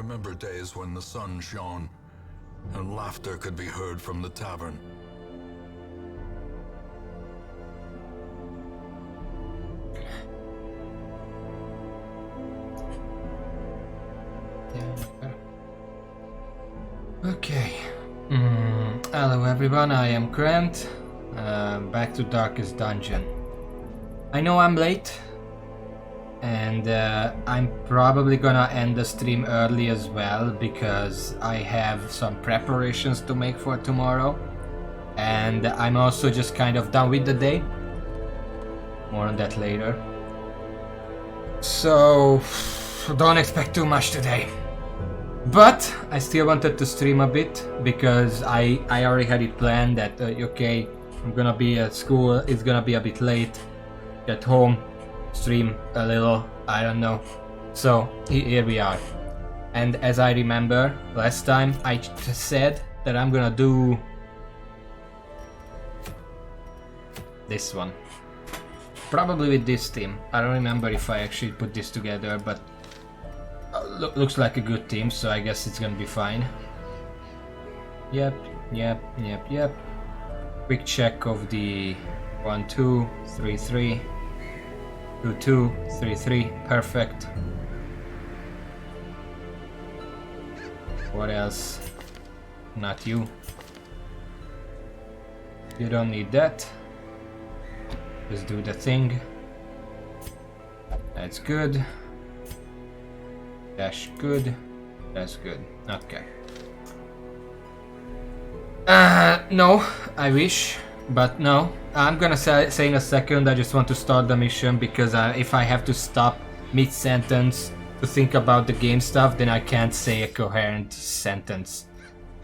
remember days when the sun shone and laughter could be heard from the tavern. Okay. Hello everyone, I am Grant. Back to Darkest Dungeon. I know I'm late, and I'm probably gonna end the stream early as well because I have some preparations to make for tomorrow, and I'm also just kind of done with the day. More on that later. So don't expect too much today. But I still wanted to stream a bit because I already had it planned that okay, I'm gonna be at school, it's gonna be a bit late, get home, stream a little, I don't know. So here we are. And as I remember last time, I said that I'm gonna do this one. Probably with this team. I don't remember if I actually put this together, but looks like a good team, so I guess it's gonna be fine. Yep. Quick check of the 1, 2, 3, 3, 2, 2, 3, 3. Perfect. What else? Not you. You don't need that. Just do the thing. That's good. That's good. That's good. Okay. No, I wish, but no. I'm gonna say in a second. I just want to start the mission because if I have to stop mid-sentence to think about the game stuff, then I can't say a coherent sentence.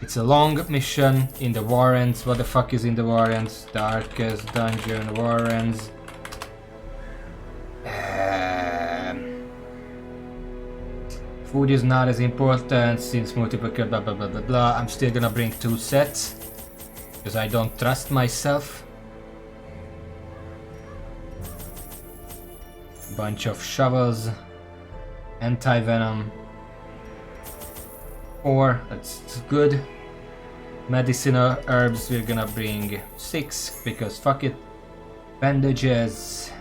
It's a long mission in the Warrens. What the fuck is in the Warrens? Darkest Dungeon Warrens. Food is not as important since multiple blah blah blah blah blah. I'm still gonna bring 2 sets because I don't trust myself. Bunch of shovels, anti-venom, 4, that's good. Medicinal herbs, we're gonna bring 6 because fuck it. Bandages,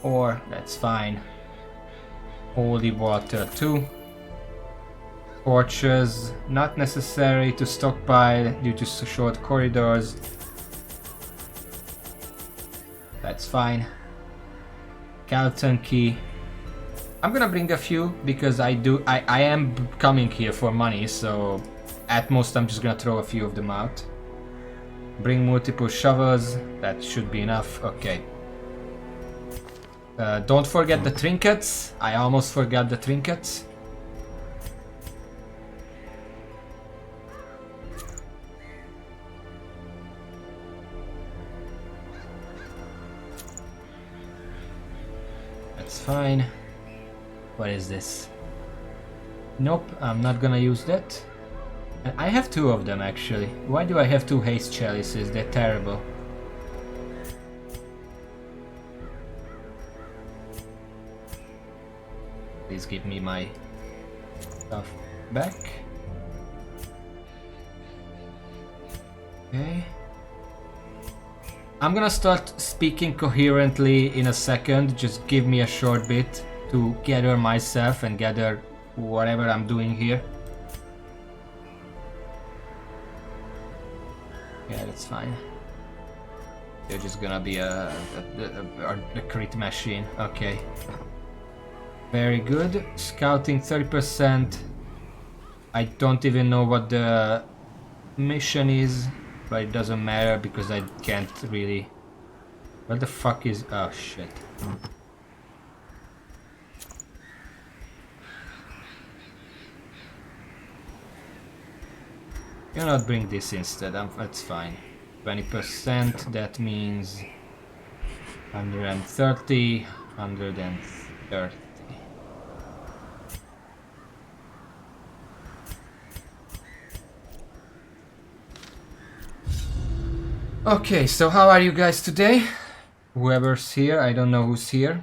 4, that's fine. Holy water 2. Torches, not necessary to stockpile due to short corridors. That's fine. Calton key. I'm gonna bring a few because I am coming here for money, so at most I'm just gonna throw a few of them out. Bring multiple shovels, that should be enough, okay. Don't forget the trinkets. I almost forgot the trinkets. That's fine. What is this? Nope, I'm not gonna use that. I have 2 of them actually. Why do I have 2 haste chalices? They're terrible. Please give me my stuff back. Okay. I'm gonna start speaking coherently in a second. Just give me a short bit to gather myself and gather whatever I'm doing here. Yeah, that's fine. You're just gonna be a crit machine. Okay. Very good. Scouting 30%. I don't even know what the mission is, but it doesn't matter because I can't really... What the fuck is... Oh shit. You not bring this instead, that's fine. 20%, that means 130, 130. Okay, so how are you guys today? Whoever's here, I don't know who's here.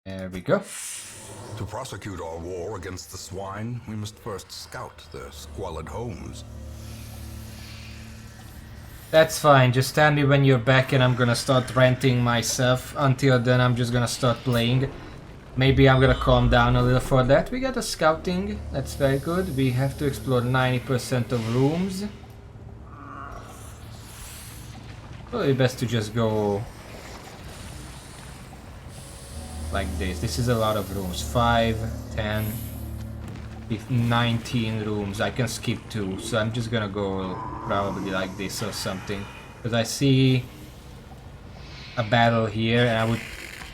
There we go. To prosecute our war against the swine, we must first scout their squalid homes. That's fine, just tell me when you're back and I'm gonna start renting myself. Until then I'm just gonna start playing. Maybe I'm gonna calm down a little for that. We got a scouting, that's very good. We have to explore 90% of rooms. Probably best to just go like this. This is a lot of rooms. 5, 10, 19 rooms. I can skip 2, so I'm just gonna go probably like this or something. Because I see a battle here and I would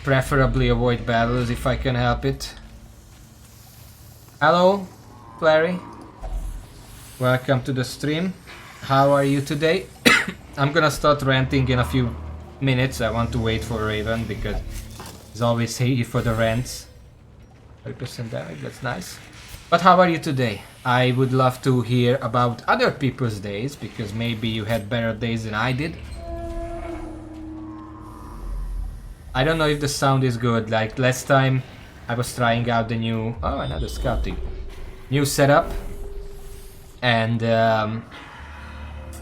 preferably avoid battles if I can help it. Hello, Clary. Welcome to the stream. How are you today? I'm gonna start ranting in a few minutes. I want to wait for Raven because he's always here for the rants. 30% damage, that's nice. But how are you today? I would love to hear about other people's days because maybe you had better days than I did. I don't know if the sound is good. Like last time I was trying out the new... Oh, another scouting. New setup. And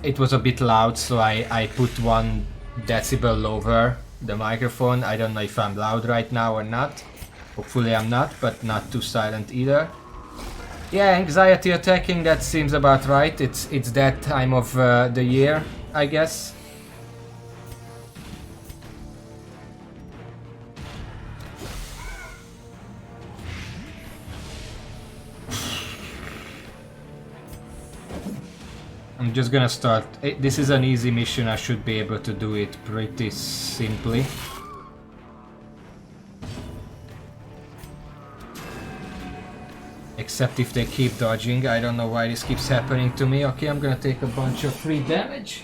it was a bit loud, so I put 1 decibel lower the microphone. I don't know if I'm loud right now or not. Hopefully I'm not, but not too silent either. Yeah, anxiety attacking, that seems about right. It's that time of the year, I guess. I'm just gonna start. This is an easy mission, I should be able to do it pretty simply. Except if they keep dodging. I don't know why this keeps happening to me. Okay, I'm gonna take a bunch of free damage.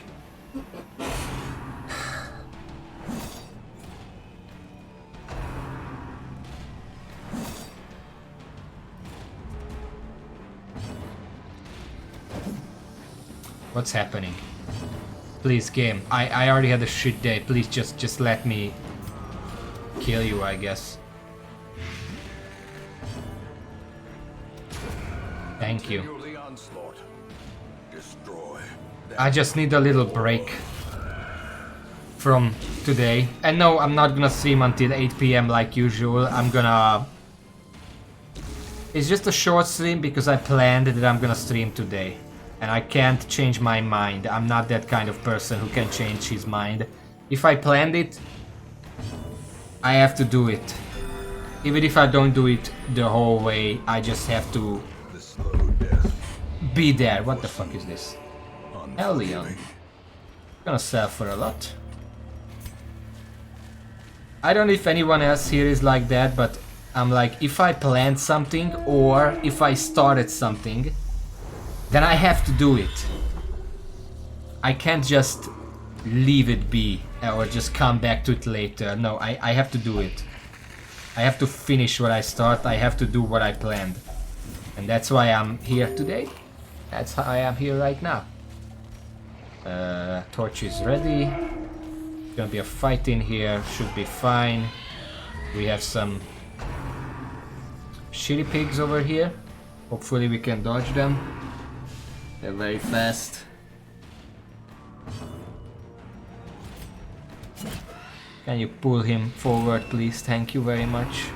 What's happening? Please, game. I already had a shit day. Please just let me kill you, I guess. Thank you. I just need a little break from today. And no, I'm not gonna stream until 8 PM like usual. I'm gonna... It's just a short stream because I planned that I'm gonna stream today. And I can't change my mind. I'm not that kind of person who can change his mind. If I planned it, I have to do it. Even if I don't do it the whole way, I just have to be there. What the fuck is this? Hellion. Gonna sell for a lot. I don't know if anyone else here is like that, but I'm like, if I planned something or if I started something, then I have to do it. I can't just leave it be or just come back to it later. No, I have to do it. I have to finish what I start. I have to do what I planned. And that's why I'm here today. That's how I am here right now. Torch is ready. Gonna be a fight in here. Should be fine. We have some shitty pigs over here. Hopefully we can dodge them. They're very fast. Can you pull him forward, please? Thank you very much.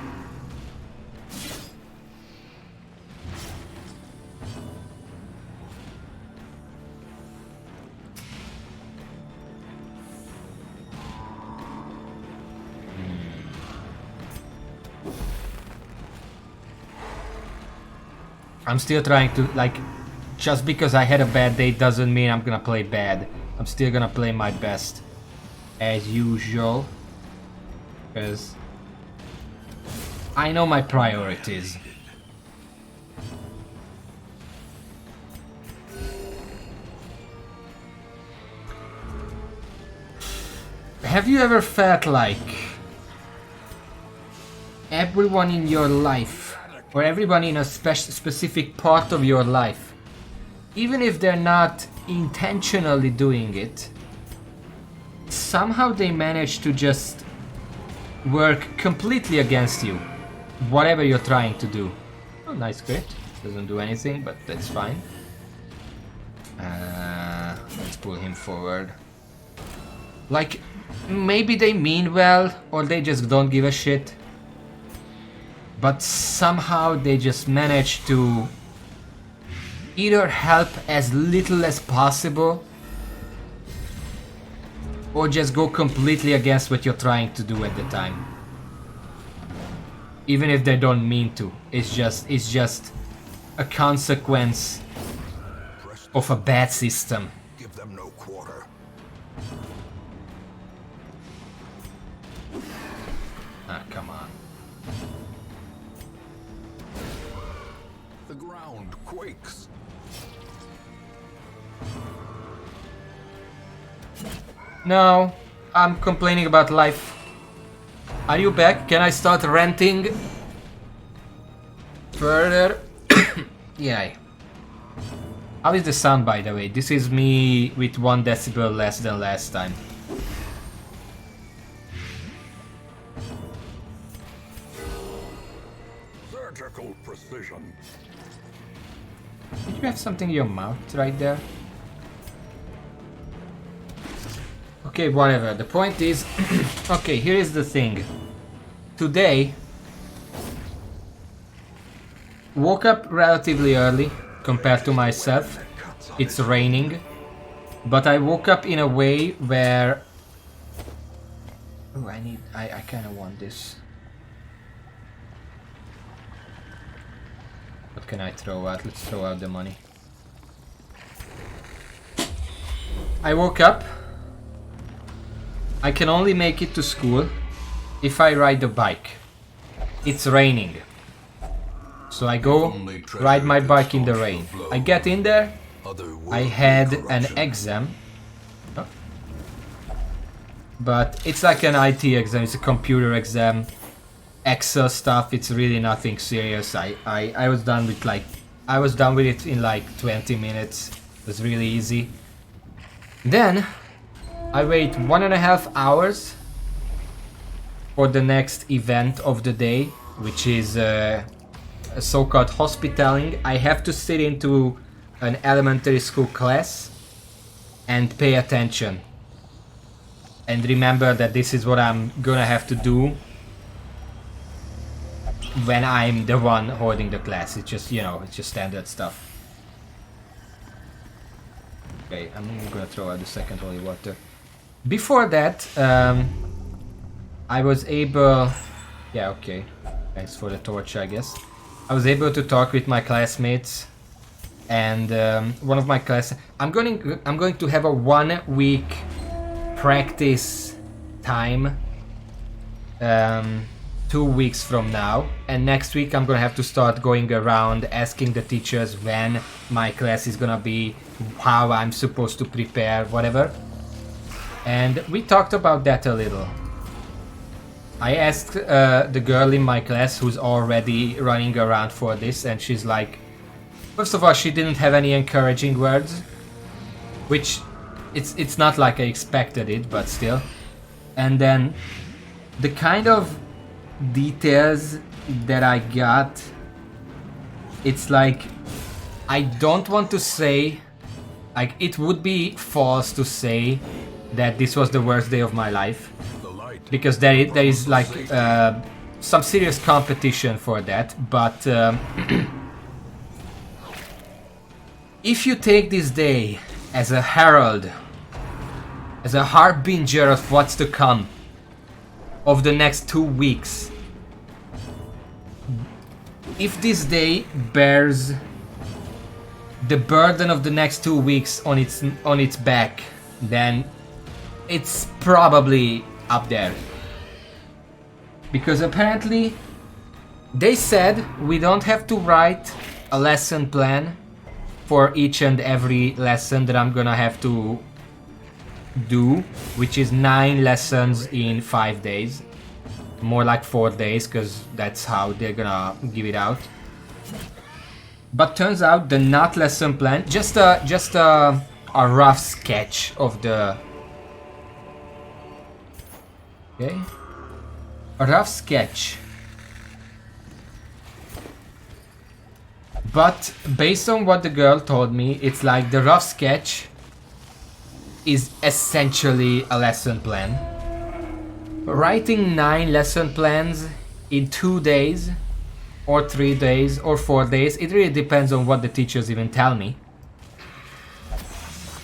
I'm still trying to, like, just because I had a bad day doesn't mean I'm gonna play bad. I'm still gonna play my best. As usual. Because I know my priorities. Have you ever felt like everyone in your life, or everyone in a specific part of your life, even if they're not intentionally doing it, somehow they manage to just work completely against you, whatever you're trying to do. Oh, nice crit. Doesn't do anything, but that's fine. Let's pull him forward. Like, maybe they mean well, or they just don't give a shit. But somehow they just manage to either help as little as possible, or just go completely against what you're trying to do at the time. Even if they don't mean to. It's just a consequence of a bad system. Give them no quarter. Ah, come on. The ground quakes. No, I'm complaining about life. Are you back? Can I start ranting further? Yeah. How is the sound, by the way? This is me with 1 decibel less than last time. Surgical precision. Did you have something in your mouth right there? Okay, whatever. The point is... okay, here is the thing. Today... woke up relatively early compared to myself. It's raining. But I woke up in a way where... oh, I kind of want this. What can I throw out? Let's throw out the money. I woke up. I can only make it to school if I ride the bike. It's raining. So I go ride my bike in the rain. I get in there. I had an exam. But it's like an IT exam, it's a computer exam. Excel stuff, it's really nothing serious. I was done with it in like 20 minutes. It was really easy. Then I wait 1.5 hours for the next event of the day, which is a so-called hospitaling. I have to sit into an elementary school class and pay attention. And remember that this is what I'm gonna have to do when I'm the one holding the class. It's just, you know, it's just standard stuff. Okay, I'm gonna throw out the second holy water. Before that, I was able... yeah, okay. Thanks for the torch, I guess. I was able to talk with my classmates. And one of my class... I'm going to have a 1 week practice time 2 weeks from now, and next week I'm gonna have to start going around asking the teachers when my class is gonna be, how I'm supposed to prepare, whatever. And we talked about that a little. I asked the girl in my class who's already running around for this, and she's like, first of all, she didn't have any encouraging words, which it's not like I expected it, but still. And then the kind of details that I got, it's like, I don't want to say, like, it would be false to say that this was the worst day of my life, because there is like some serious competition for that, but if you take this day as a herald, as a harbinger of what's to come, of the next 2 weeks, if this day bears the burden of the next 2 weeks on its back, then it's probably up there. Because apparently they said we don't have to write a lesson plan for each and every lesson that I'm gonna have to do, which is 9 lessons in 5 days. More like 4 days, because that's how they're gonna give it out. But turns out the not lesson plan, just a rough sketch of the... okay. A rough sketch. But based on what the girl told me, it's like the rough sketch is essentially a lesson plan. Writing 9 lesson plans in 2 days, or 3 days, or 4 days, it really depends on what the teachers even tell me.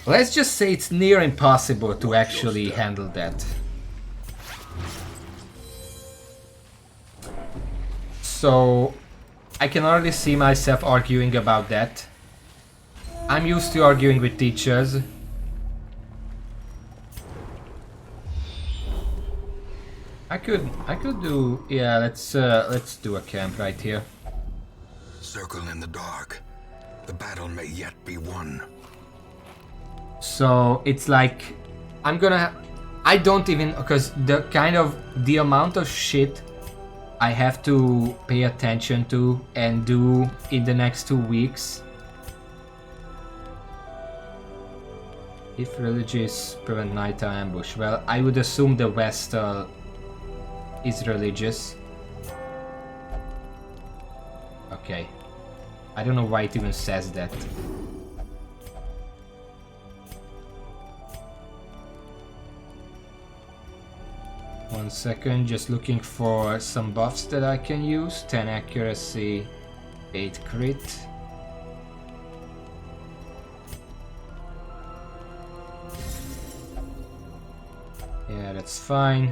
Let's just say it's near impossible to actually handle that. So I can already see myself arguing about that. I'm used to arguing with teachers. I could do, yeah, let's do a camp right here. Circle in the dark. The battle may yet be won. So it's like I don't even, because the amount of shit I have to pay attention to and do in the next 2 weeks. If religious prevent nighttime ambush, well, I would assume the Vestal is religious. Okay. I don't know why it even says that. One second, just looking for some buffs that I can use. 10 accuracy, 8 crit. Yeah, that's fine.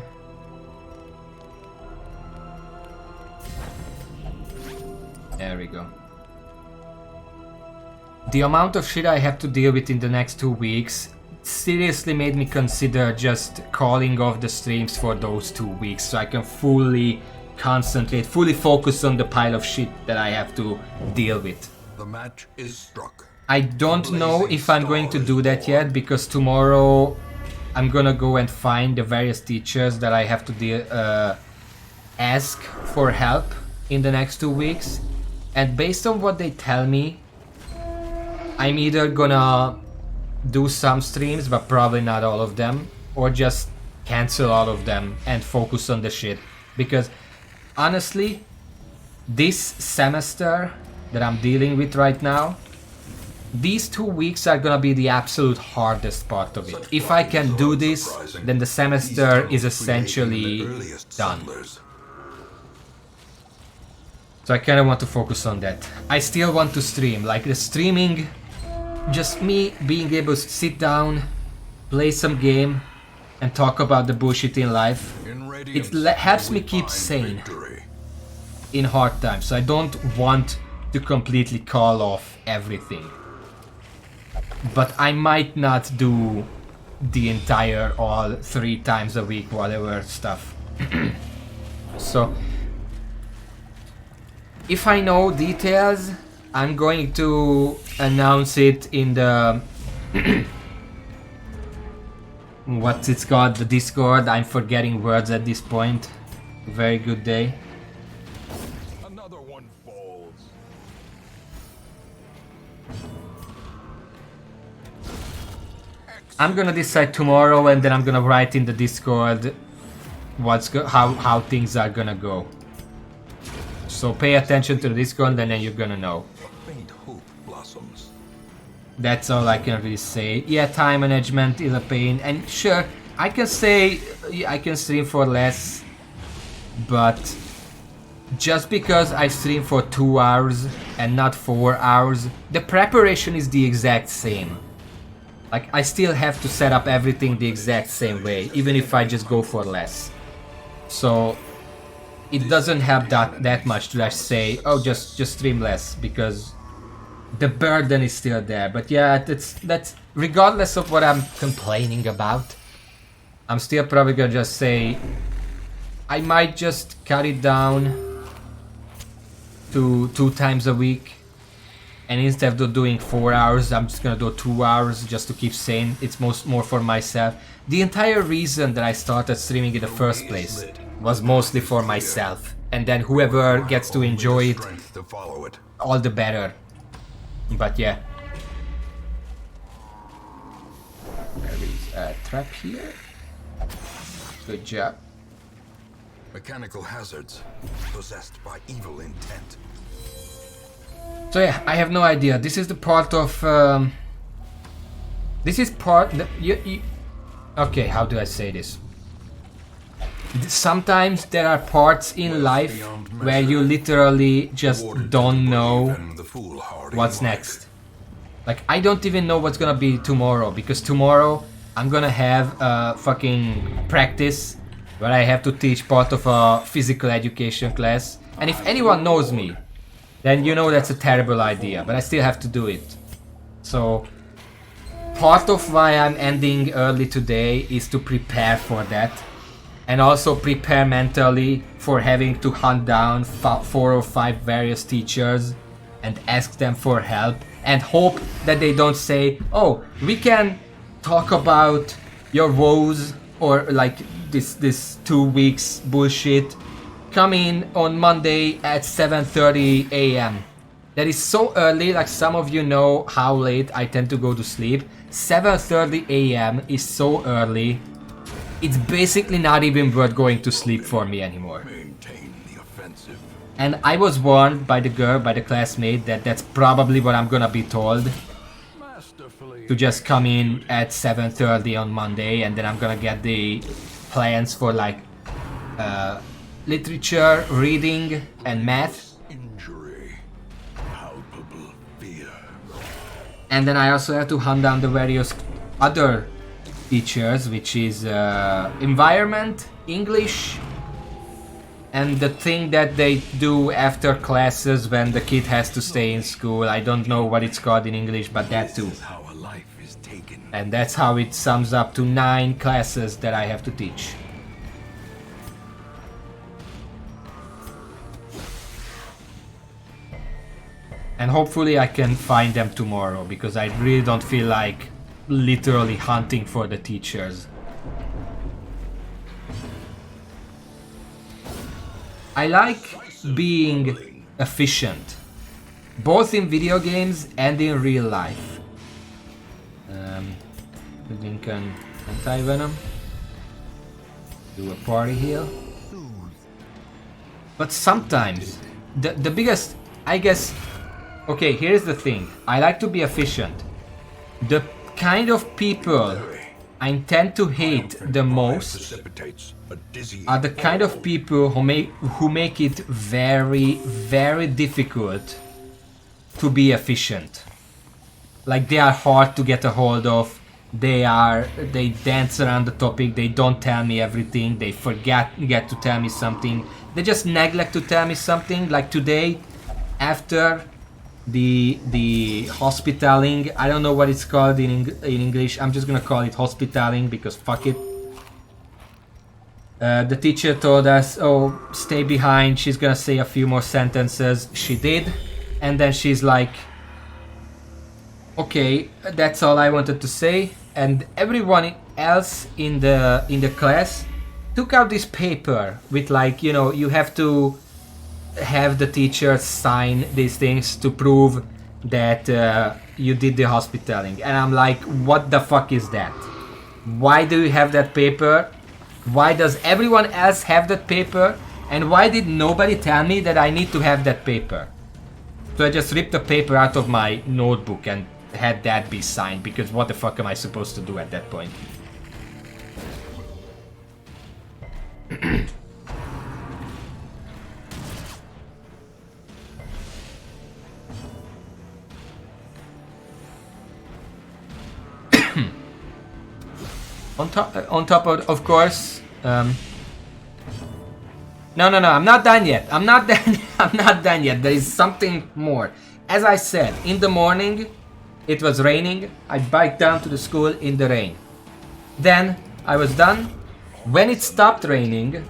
There we go. The amount of shit I have to deal with in the next 2 weeks seriously made me consider just calling off the streams for those 2 weeks so I can fully concentrate, fully focus on the pile of shit that I have to deal with. The match is struck. I don't know if I'm going to do that yet, because tomorrow I'm gonna go and find the various teachers that I have to ask for help in the next 2 weeks. And based on what they tell me, I'm either gonna do some streams, but probably not all of them, or just cancel all of them and focus on the shit. Because honestly, this semester that I'm dealing with right now, these 2 weeks are gonna be the absolute hardest part of it. If I can do this, then the semester is essentially done. So I kinda want to focus on that. I still want to stream, like the streaming, just me being able to sit down, play some game, and talk about the bullshit in life. It helps me keep sane in hard times, so I don't want to completely call off everything. But I might not do the entire all 3 times a week, whatever stuff. So if I know details, I'm going to announce it in the what's it called, the Discord. I'm forgetting words at this point. Very good day. Another one falls. I'm gonna decide tomorrow, and then I'm gonna write in the Discord how things are gonna go. So pay attention to the Discord, and then you're gonna know. Faint hope blossoms. That's all I can really say. Yeah, time management is a pain, and sure, I can say I can stream for less, but just because I stream for 2 hours and not 4 hours, the preparation is the exact same. Like, I still have to set up everything the exact same way, even if I just go for less. So it doesn't help that much to just say, oh, just stream less, because the burden is still there. But yeah, that's regardless of what I'm complaining about, I'm still probably gonna just say I might just cut it down to 2 times a week, and instead of doing 4 hours, I'm just gonna do 2 hours just to keep sane. It's more for myself. The entire reason that I started streaming in the first place was mostly for myself, and then whoever gets to enjoy it, all the better. But yeah, there is a trap here. Good job. Mechanical hazards possessed by evil intent. So yeah, I have no idea. This is the part of... this is part... okay, how do I say this? Sometimes there are parts in life where you literally just don't know what's next. Like, I don't even know what's gonna be tomorrow, because tomorrow I'm gonna have a fucking practice where I have to teach part of a physical education class. And if anyone knows me, then you know that's a terrible idea, but I still have to do it. So, part of why I'm ending early today is to prepare for that. And also prepare mentally for having to hunt down 4 or 5 various teachers and ask them for help. And hope that they don't say, oh, we can talk about your woes or like this 2 weeks bullshit. Come in on Monday at 7:30 a.m. That is so early, like some of you know how late I tend to go to sleep. 7:30 a.m. is so early. It's basically not even worth going to sleep for me anymore. Maintain the offensive. And I was warned by the girl, by the classmate, that that's probably what I'm gonna be told. To just come in at 7:30 on Monday, and then I'm gonna get the plans for like literature, reading, and math. Injury. Palpable fear. And then I also have to hunt down the various other teachers, which is environment, English, and the thing that they do after classes when the kid has to stay in school. I don't know what it's called in English, but that too. How a life is taken. And that's how it sums up to 9 classes that I have to teach. And hopefully I can find them tomorrow, because I really don't feel like literally hunting for the teachers. I like being efficient, both in video games and in real life. Lincoln Anti-Venom. Do a party heal. But sometimes, the biggest, I guess, okay, here's the thing. I like to be efficient. The kind of people I tend to hate the most are the kind of people who make it very, very difficult to be efficient. Like, they are hard to get a hold of. They dance around the topic. They don't tell me everything. They forget to tell me something. They just neglect to tell me something. Like today, after the hospitaling, I don't know what it's called in English. I'm just gonna call it hospitaling because fuck it. The teacher told us, oh, stay behind, she's gonna say a few more sentences. She did, and then she's like, okay, that's all I wanted to say. And everyone else in the class took out this paper with, like, you know, you have to have the teacher sign these things to prove that you did the hospitaling. And I'm like, what the fuck is that? Why do you have that paper? Why does everyone else have that paper? And why did nobody tell me that I need to have that paper? So I just ripped the paper out of my notebook and had that be signed, because what the fuck am I supposed to do at that point? On top of course, no, I'm not done yet. I'm not done yet. There is something more. As I said, in the morning, it was raining. I biked down to the school in the rain. Then I was done. When it stopped raining,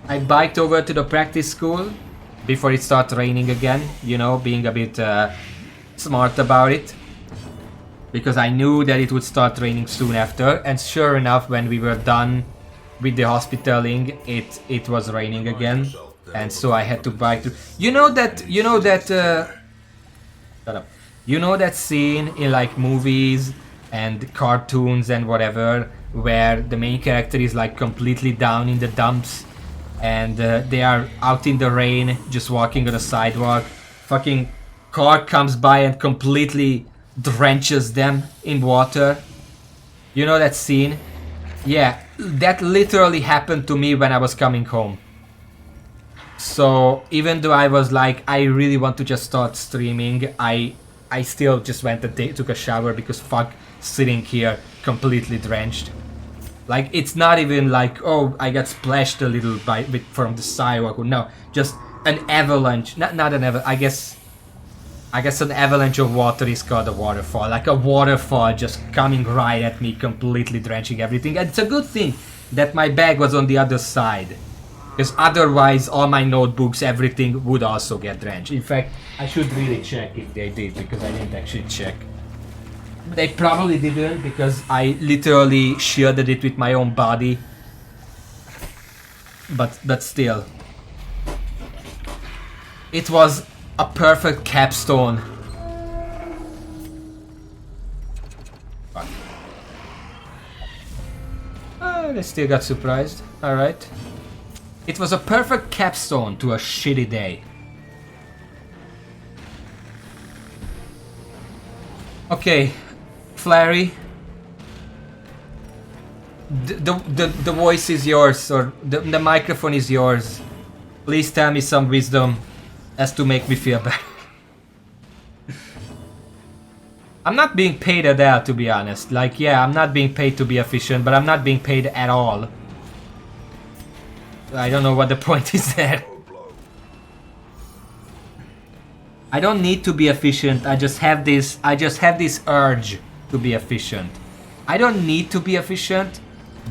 I biked over to the practice school before it started raining again. You know, being a bit smart about it. Because I knew that it would start raining soon after, and sure enough, when we were done with the hospitaling, it was raining again, and so I had to bike to. You know that shut up. You know that scene in like movies and cartoons and whatever, where the main character is like completely down in the dumps, and they are out in the rain, just walking on the sidewalk. Fucking car comes by and completely drenches them in water. You know that scene? Yeah, that literally happened to me when I was coming home. So even though I was like, I really want to just start streaming, I still just went and took a shower because fuck sitting here completely drenched. Like, it's not even like, oh, I got splashed a little from the sidewalk. No, just an avalanche. Not an avalanche. I guess an avalanche of water is called a waterfall. Like a waterfall just coming right at me, completely drenching everything. And it's a good thing that my bag was on the other side. Because otherwise, all my notebooks, everything would also get drenched. In fact, I should really check if they did, because I didn't actually check. They probably didn't, because I literally shielded it with my own body. But still. It was a perfect capstone. Fuck. They still got surprised. Alright. It was a perfect capstone to a shitty day. Okay, Flary. The voice is yours, or the microphone is yours. Please tell me some wisdom as to make me feel better. I'm not being paid at all, to be honest. Like, yeah, I'm not being paid to be efficient, but I'm not being paid at all. I don't know what the point is there. I don't need to be efficient. I just have this urge to be efficient. I don't need to be efficient,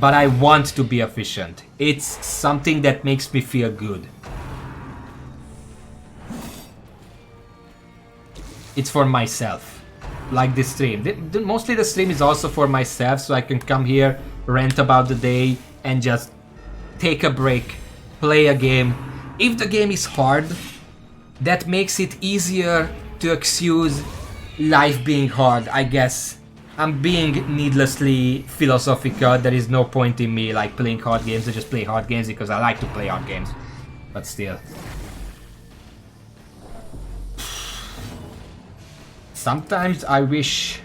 but I want to be efficient. It's something that makes me feel good. It's for myself. Like this stream. Mostly the stream is also for myself, so I can come here, rant about the day, and just take a break, play a game. If the game is hard, that makes it easier to excuse life being hard, I guess. I'm being needlessly philosophical. There is no point in me like playing hard games. I just play hard games because I like to play hard games. But still. Sometimes I wish...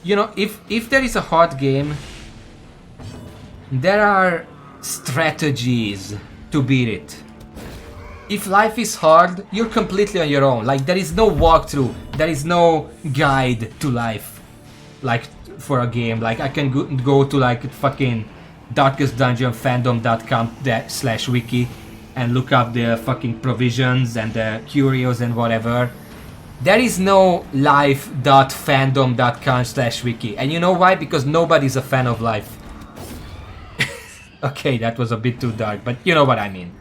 You know, if there is a hard game, there are strategies to beat it. If life is hard, you're completely on your own. Like, there is no walkthrough, there is no guide to life. Like, for a game. Like, I can go to like fucking darkestdungeonfandom.com/wiki and look up the fucking provisions and the curios and whatever. There is no life.fandom.com/wiki. And you know why? Because nobody's a fan of life. Okay, that was a bit too dark, but you know what I mean.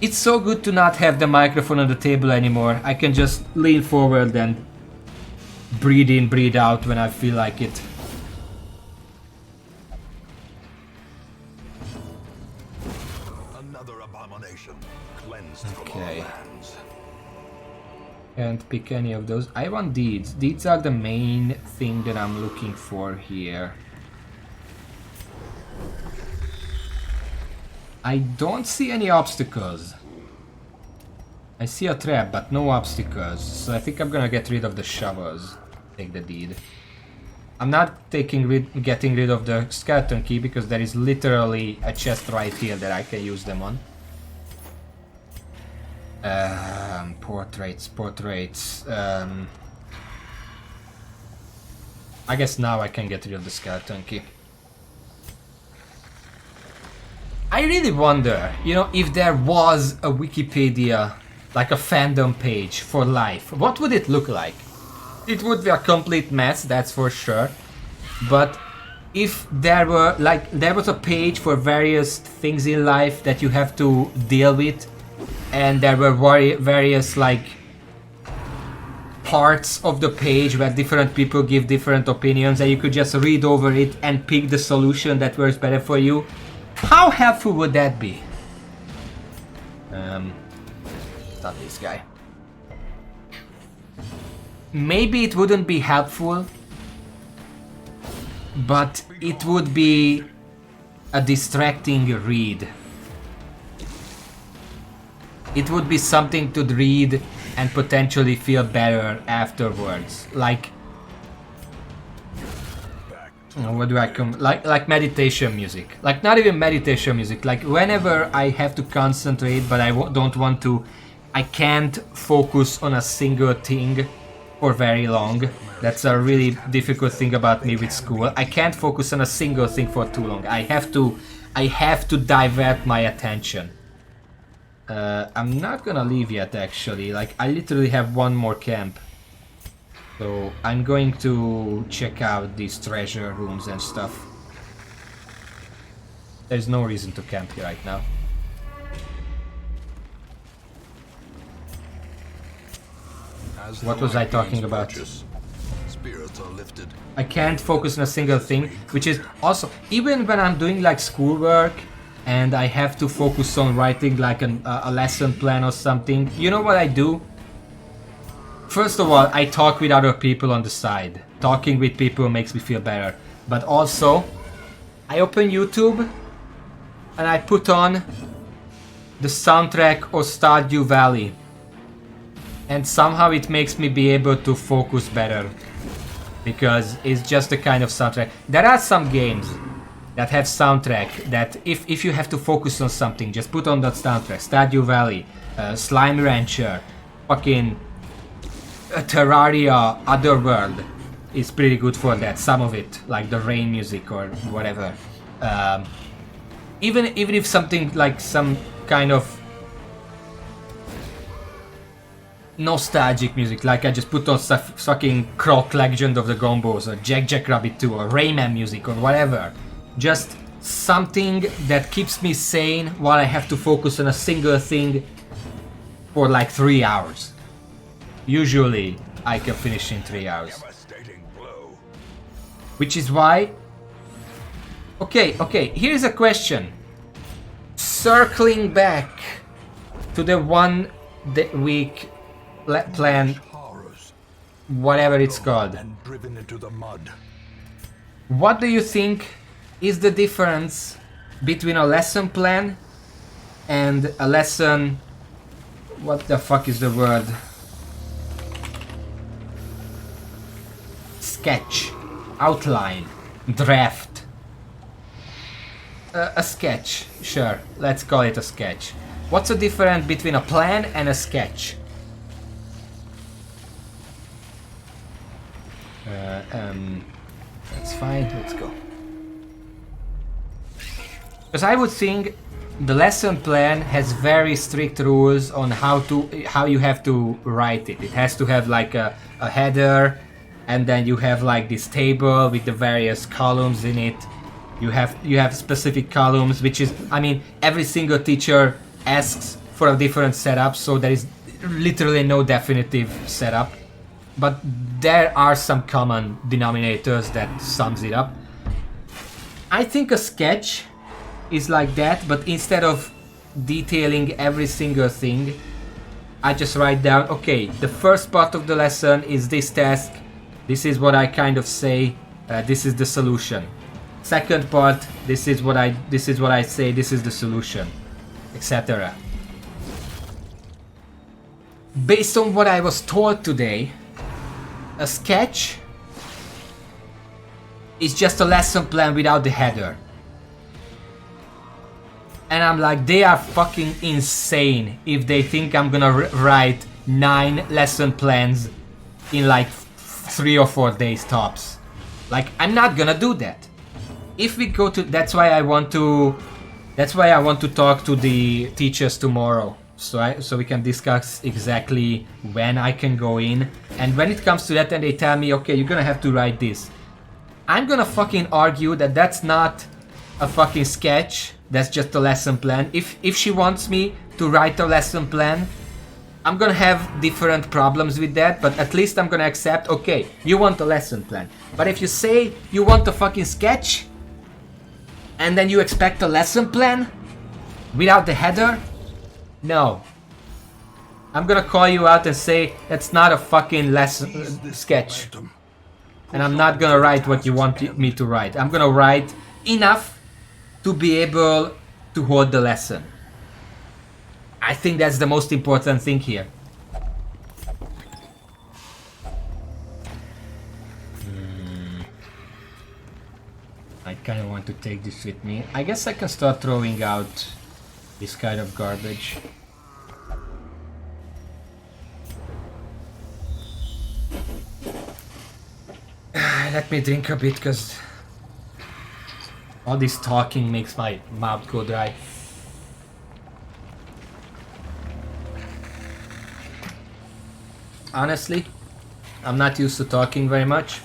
It's so good to not have the microphone on the table anymore. I can just lean forward and breathe in, breathe out when I feel like it. Another abomination cleansed from our Okay. lands. Can't pick any of those. I want deeds. Deeds are the main thing that I'm looking for here. I don't see any obstacles. I see a trap, but no obstacles. So I think I'm gonna get rid of the shovels. Take the deed. I'm not getting rid of the skeleton key because there is literally a chest right here that I can use them on. Portraits. I guess now I can get rid of the skeleton key. I really wonder, you know, if there was a Wikipedia, like a fandom page for life, what would it look like? It would be a complete mess, that's for sure. But if there were, like, there was a page for various things in life that you have to deal with, and there were various, like, parts of the page where different people give different opinions, and you could just read over it and pick the solution that works better for you. How helpful would that be? Not this guy. maybe it wouldn't be helpful, but it would be a distracting read. It would be something to read and potentially feel better afterwards. Like, what do I come like meditation music. Like, not even meditation music. Like, whenever I have to concentrate, but I don't want to, I can't focus on a single thing for very long. That's a really difficult thing about me with school. I can't focus on a single thing for too long. I have to divert my attention. I'm not gonna leave yet, actually. Like, I literally have one more camp. So I'm going to check out these treasure rooms and stuff. There's no reason to camp here right now. What was I talking about? Spirits are lifted. I can't focus on a single thing, which is also, even when I'm doing like schoolwork and I have to focus on writing like a lesson plan or something, you know what I do? First of all, I talk with other people on the side. Talking with people makes me feel better. But also, I open YouTube and I put on the soundtrack of Stardew Valley. And somehow it makes me be able to focus better. Because it's just the kind of soundtrack. There are some games that have soundtrack that if you have to focus on something, just put on that soundtrack. Stardew Valley, Slime Rancher, fucking Terraria Otherworld is pretty good for that. Some of it, like the rain music or whatever. Even if something like some kind of nostalgic music, like I just put on stuff, fucking Croc Legend of the Gombos or Jack Rabbit 2 or Rayman music or whatever. Just something that keeps me sane while I have to focus on a single thing for like 3 hours. Usually I can finish in 3 hours. Which is why... Okay, here's a question. Circling back to the 1 week plan, whatever it's called. What do you think is the difference between a lesson plan and a lesson... What the fuck is the word? Sketch, outline, draft. A sketch, sure, let's call it a sketch. What's the difference between a plan and a sketch? That's fine, let's go. Because I would think the lesson plan has very strict rules on how you have to write it. It has to have like a header, and then you have like this table with the various columns in it. You have specific columns, which is, I mean, every single teacher asks for a different setup, so there is literally no definitive setup. But there are some common denominators that sums it up. I think a sketch is like that, but instead of detailing every single thing, I just write down, okay, the first part of the lesson is this task, this is what I kind of say, this is the solution. Second part, this is what I say, this is the solution, etc. Based on what I was told today, a sketch is just a lesson plan without the header. And I'm like, they are fucking insane if they think I'm gonna write 9 lesson plans in like 3 or 4 days tops. Like, I'm not gonna do that. If we go to, that's why I want to talk to the teachers tomorrow, so we can discuss exactly when I can go in. And when it comes to that and they tell me, okay, you're gonna have to write this, I'm gonna fucking argue that that's not a fucking sketch, that's just a lesson plan. If she wants me to write a lesson plan, I'm gonna have different problems with that, but at least I'm gonna accept, okay, you want a lesson plan. But if you say you want a fucking sketch, and then you expect a lesson plan without the header, no. I'm gonna call you out and say that's not a fucking lesson sketch. And I'm not gonna write what you want me to write. I'm gonna write enough to be able to hold the lesson. I think that's the most important thing here. I kind of want to take this with me. I guess I can start throwing out this kind of garbage. Let me drink a bit, because all this talking makes my mouth go dry. Honestly, I'm not used to talking very much,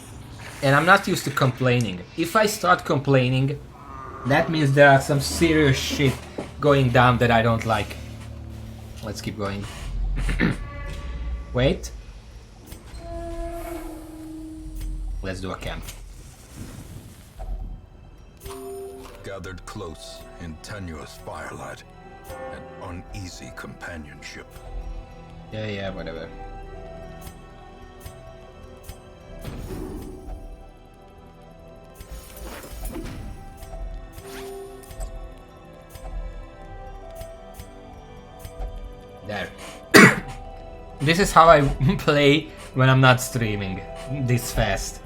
and I'm not used to complaining. If I start complaining, that means there are some serious shit going down that I don't like. Let's keep going. Wait. Let's do a camp. Gathered close in tenuous firelight and uneasy companionship. Yeah, whatever. There. This is how I play when I'm not streaming this fast.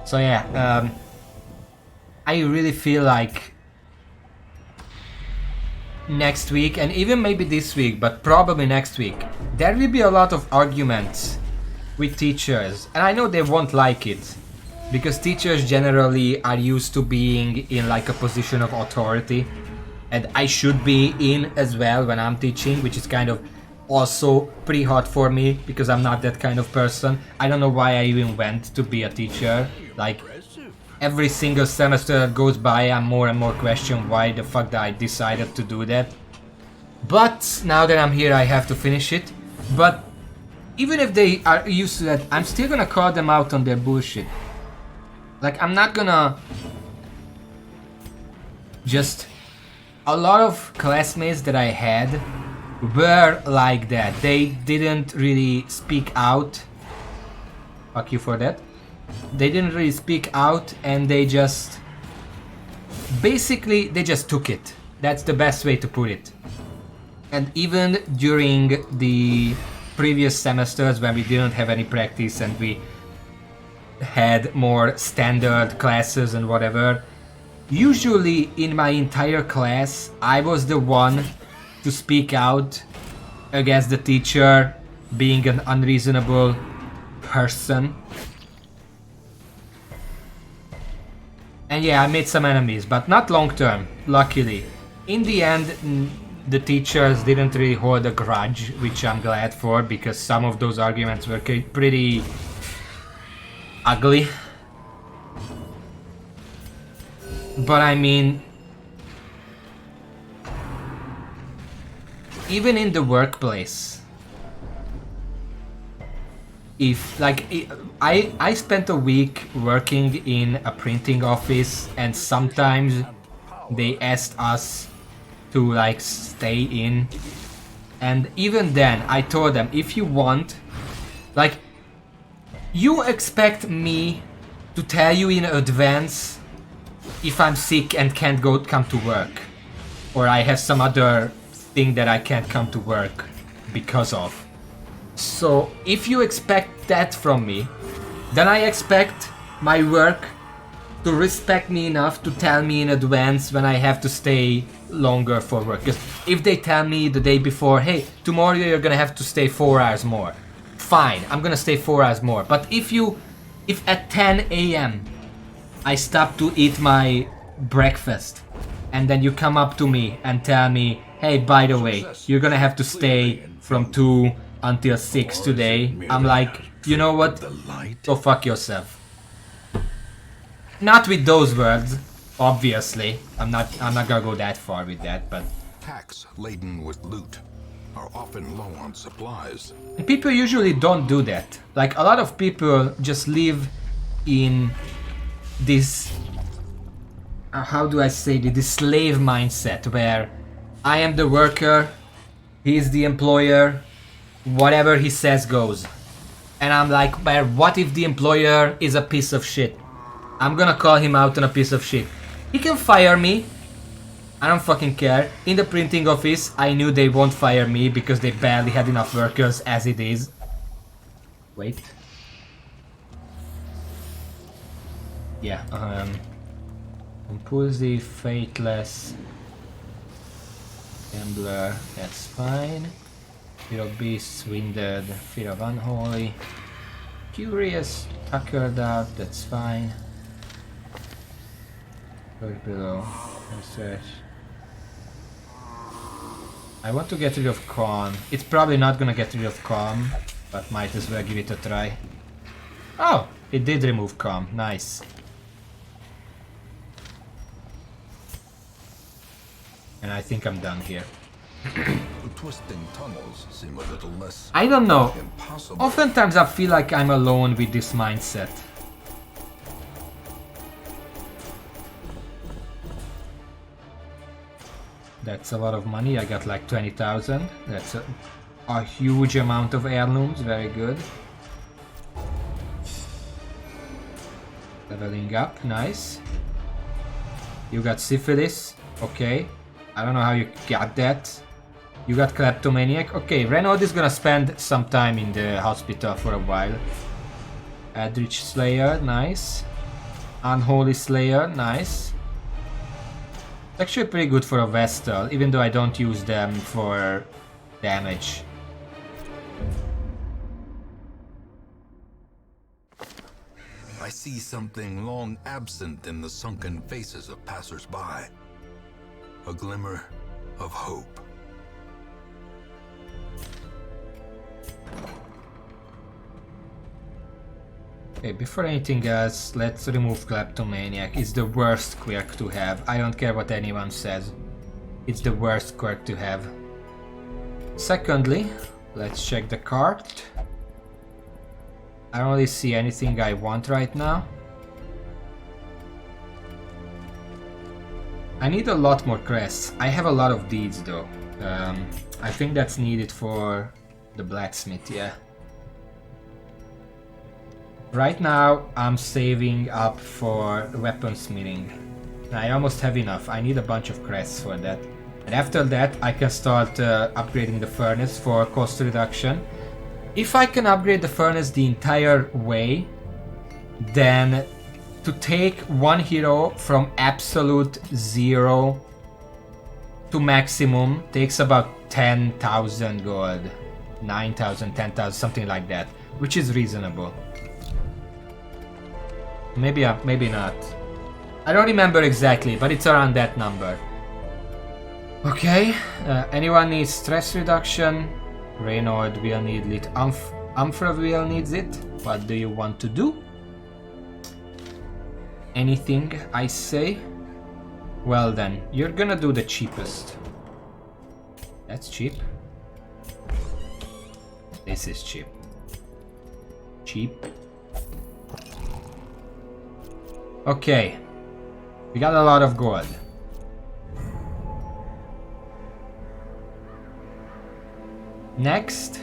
So yeah, I really feel like next week, and even maybe this week, but probably next week, there will be a lot of arguments with teachers, and I know they won't like it, because teachers generally are used to being in like a position of authority, and I should be in as well when I'm teaching, which is kind of also pretty hard for me, because I'm not that kind of person. I don't know why I even went to be a teacher. Like, every single semester that goes by, I'm more and more question why the fuck that I decided to do that. But now that I'm here, I have to finish it. But even if they are used to that, I'm still gonna call them out on their bullshit. Like, I'm not gonna just... A lot of classmates that I had were like that. They didn't really speak out. Fuck you for that. They didn't really speak out, and they just... Basically, they just took it. That's the best way to put it. And even during the previous semesters when we didn't have any practice and we had more standard classes and whatever, usually in my entire class, I was the one to speak out against the teacher being an unreasonable person. And yeah, I made some enemies, but not long term, luckily. In the end, the teachers didn't really hold a grudge, which I'm glad for, because some of those arguments were pretty ugly. But I mean, even in the workplace, if like I spent a week working in a printing office, and sometimes they asked us to like stay in, and even then I told them, if you want, like, you expect me to tell you in advance if I'm sick and can't come to work, or I have some other thing that I can't come to work because of. So if you expect that from me, then I expect my work to respect me enough to tell me in advance when I have to stay longer for work. Because if they tell me the day before, hey, tomorrow you're gonna have to stay 4 hours more, fine, I'm gonna stay 4 hours more. But if at 10 AM I stop to eat my breakfast, and then you come up to me and tell me, hey, by the way, you're gonna have to stay from 2 until 6 today, I'm like, you know what? Go fuck yourself. Not with those words, obviously. I'm not gonna go that far with that, but Packs laden with loot are often low on supplies. people usually don't do that. Like, a lot of people just live in this, how do I say it, this slave mindset where I am the worker He's the employer. Whatever he says goes. And I'm like, but what if the employer is a piece of shit? I'm gonna call him out on a piece of shit. He can fire me. I don't fucking care. In the printing office, I knew they won't fire me because they barely had enough workers as it is. Wait. Yeah, Impulsive, Fateless, Gambler, that's fine. Fear of Beasts, Winded, Fear of Unholy. Curious, Tuckered Out, that's fine. Right below, research. I want to get rid of Calm. It's probably not gonna get rid of Calm, but might as well give it a try. Oh, it did remove Calm, nice. And I think I'm done here. The twisting tunnels seem a little less I don't know. impossible. Oftentimes I feel like I'm alone with this mindset. That's a lot of money. I got like 20,000. That's a huge amount of heirlooms. Very good. Leveling up. Nice. You got syphilis. Okay. I don't know how you got that. You got kleptomaniac. Okay, Renaud is gonna spend some time in the hospital for a while. Eldritch Slayer. Nice. Unholy Slayer. Nice. It's actually pretty good for a Vestal, even though I don't use them for damage. I see something long absent in the sunken faces of passers-by. A glimmer of hope. Okay, before anything else, let's remove Kleptomaniac. It's the worst quirk to have. I don't care what anyone says. It's the worst quirk to have. Secondly, let's check the cart. I don't really see anything I want right now. I need a lot more crests. I have a lot of deeds though. I think that's needed for the blacksmith, yeah. Right now, I'm saving up for weaponsmithing. I almost have enough. I need a bunch of crests for that. And after that, I can start upgrading the furnace for cost reduction. If I can upgrade the furnace the entire way, then to take one hero from absolute zero to maximum takes about 10,000 gold. 9,000, 10,000, something like that, which is reasonable. Maybe not. I don't remember exactly, but it's around that number. Okay, anyone needs stress reduction? Renaud will need it. Umfraville needs it. What do you want to do? Anything I say? Well then, you're gonna do the cheapest. That's cheap. This is cheap. Cheap. Okay, we got a lot of gold. Next,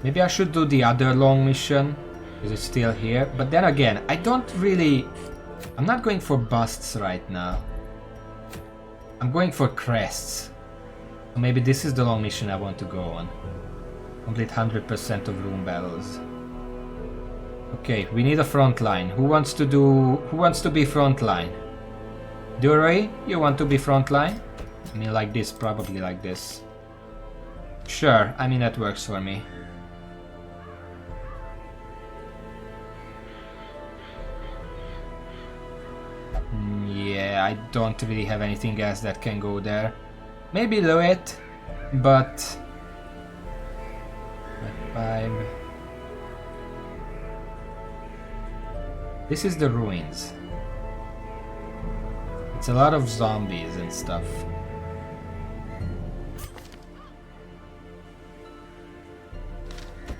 maybe I should do the other long mission, because it's still here. But then again, I'm not going for busts right now. I'm going for crests. So maybe this is the long mission I want to go on. Complete 100% of room battles. Okay, we need a front line. Who wants to be front line? Duray, you want to be front line? I mean like this, probably like this. Sure, I mean that works for me. Yeah, I don't really have anything else that can go there. Maybe Loet, but 5. This is the ruins. It's a lot of zombies and stuff.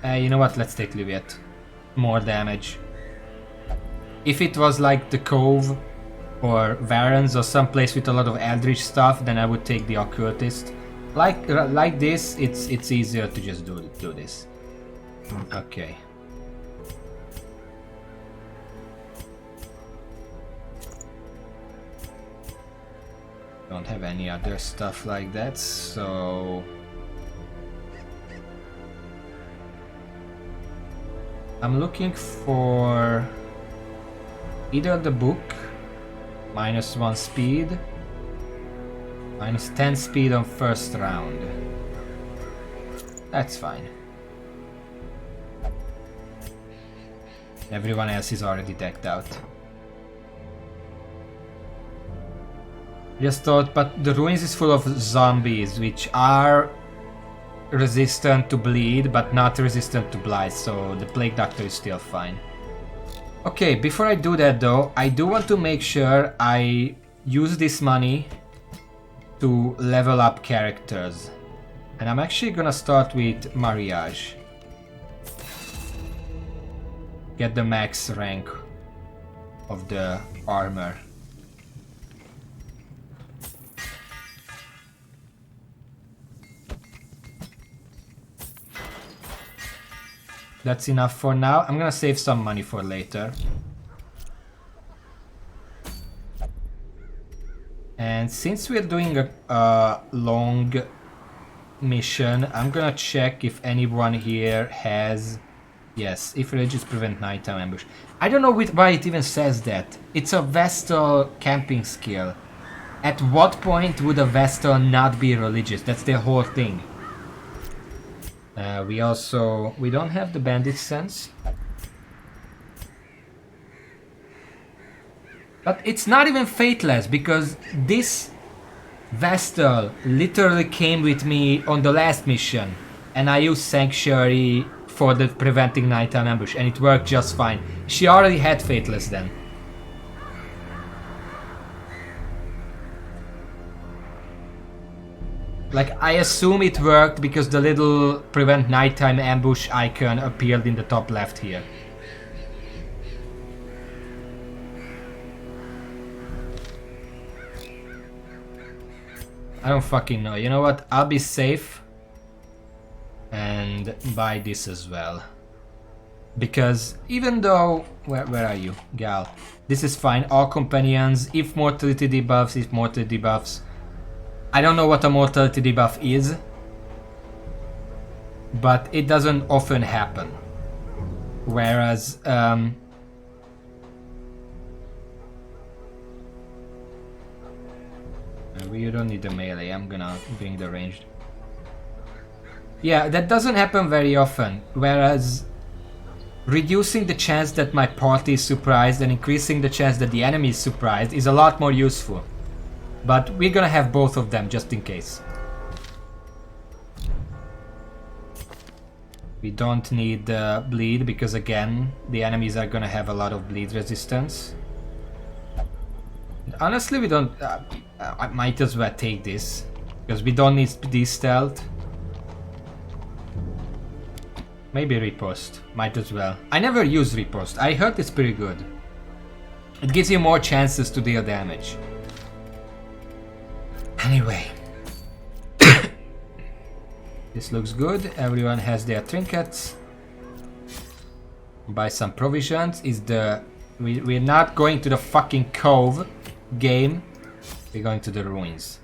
You know what? Let's take Luet. More damage. If it was like the Cove or Varens or someplace with a lot of Eldritch stuff, then I would take the Occultist. Like this, it's easier to just do this. Okay. Don't have any other stuff like that, so I'm looking for either the book, -1 speed, -10 speed on first round. That's fine. Everyone else is already decked out. Just thought, but the ruins is full of zombies, which are resistant to bleed, but not resistant to blight, so the Plague Doctor is still fine. Okay, before I do that though, I do want to make sure I use this money to level up characters. And I'm actually gonna start with Mariage. Get the max rank of the armor. That's enough for now. I'm gonna save some money for later. And since we're doing a long mission, I'm gonna check if anyone here has... Yes, if religious prevent nighttime ambush. I don't know why it even says that. It's a Vestal camping skill. At what point would a Vestal not be religious? That's the whole thing. We don't have the bandit sense. But it's not even fateless, because this Vestal literally came with me on the last mission, and I used Sanctuary for the preventing nighttime ambush, and it worked just fine. She already had fateless then. Like, I assume it worked because the little prevent nighttime ambush icon appeared in the top left here. I don't fucking know. You know what? I'll be safe and buy this as well. Because even though... Where are you? Gal. This is fine. All companions, if mortality debuffs, I don't know what a mortality debuff is, but it doesn't often happen. Whereas, you don't need the melee, I'm gonna bring the ranged. Yeah, that doesn't happen very often, whereas reducing the chance that my party is surprised and increasing the chance that the enemy is surprised is a lot more useful. But we're gonna have both of them just in case. We don't need bleed because again, the enemies are gonna have a lot of bleed resistance. Honestly, we don't... I might as well take this, because we don't need this stealth. Maybe riposte, might as well. I never use riposte, I heard it's pretty good. It gives you more chances to deal damage. Anyway. This looks good, everyone has their trinkets. Buy some provisions. We're not going to the fucking cove game. We're going to the ruins.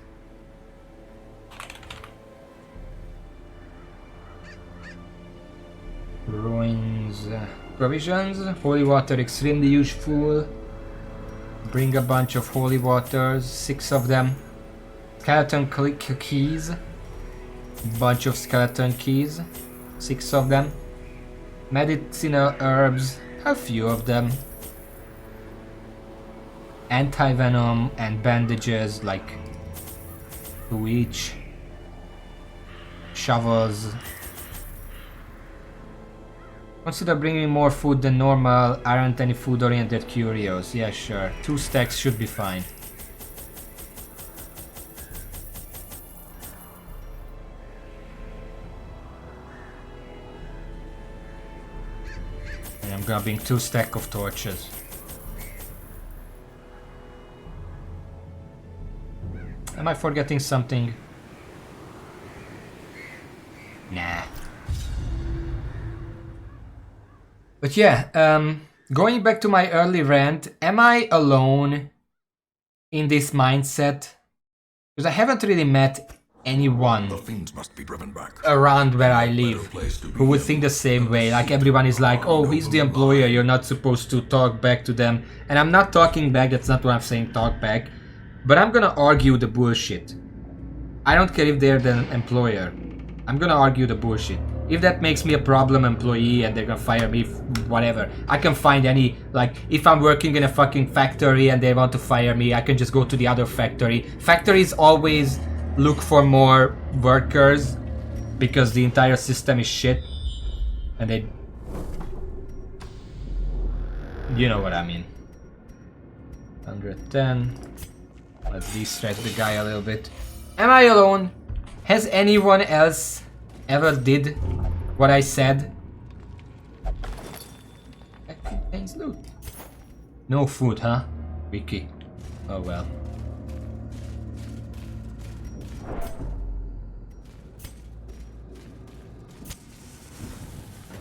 Ruins. Provisions. Holy water extremely useful. Bring a bunch of holy waters. 6 of them. Skeleton keys. Bunch of skeleton keys. 6 of them. Medicinal herbs. A few of them. Anti-venom and bandages, like 2 each. Shovels. Consider bringing more food than normal. Aren't any food-oriented curios? Yeah, sure. 2 stacks should be fine. And I'm gonna bring 2 stacks of torches. Am I forgetting something? But yeah, going back to my early rant, am I alone in this mindset? Because I haven't really met anyone The fiends must be driven back. around where I live who would think the same way. Like everyone is like, oh, he's the employer, you're not supposed to talk back to them. And I'm not talking back, that's not what I'm saying, talk back. But I'm gonna argue the bullshit. I don't care if they're the employer. I'm gonna argue the bullshit. If that makes me a problem employee and they're gonna fire me, whatever. I can find any, like, if I'm working in a fucking factory and they want to fire me, I can just go to the other factory. Factories always look for more workers because the entire system is shit. And they... You know what I mean. 110. Let's de-stretch the guy a little bit. Am I alone? Has anyone else ever did what I said? That contains loot. No food, huh? Wiki. Oh well.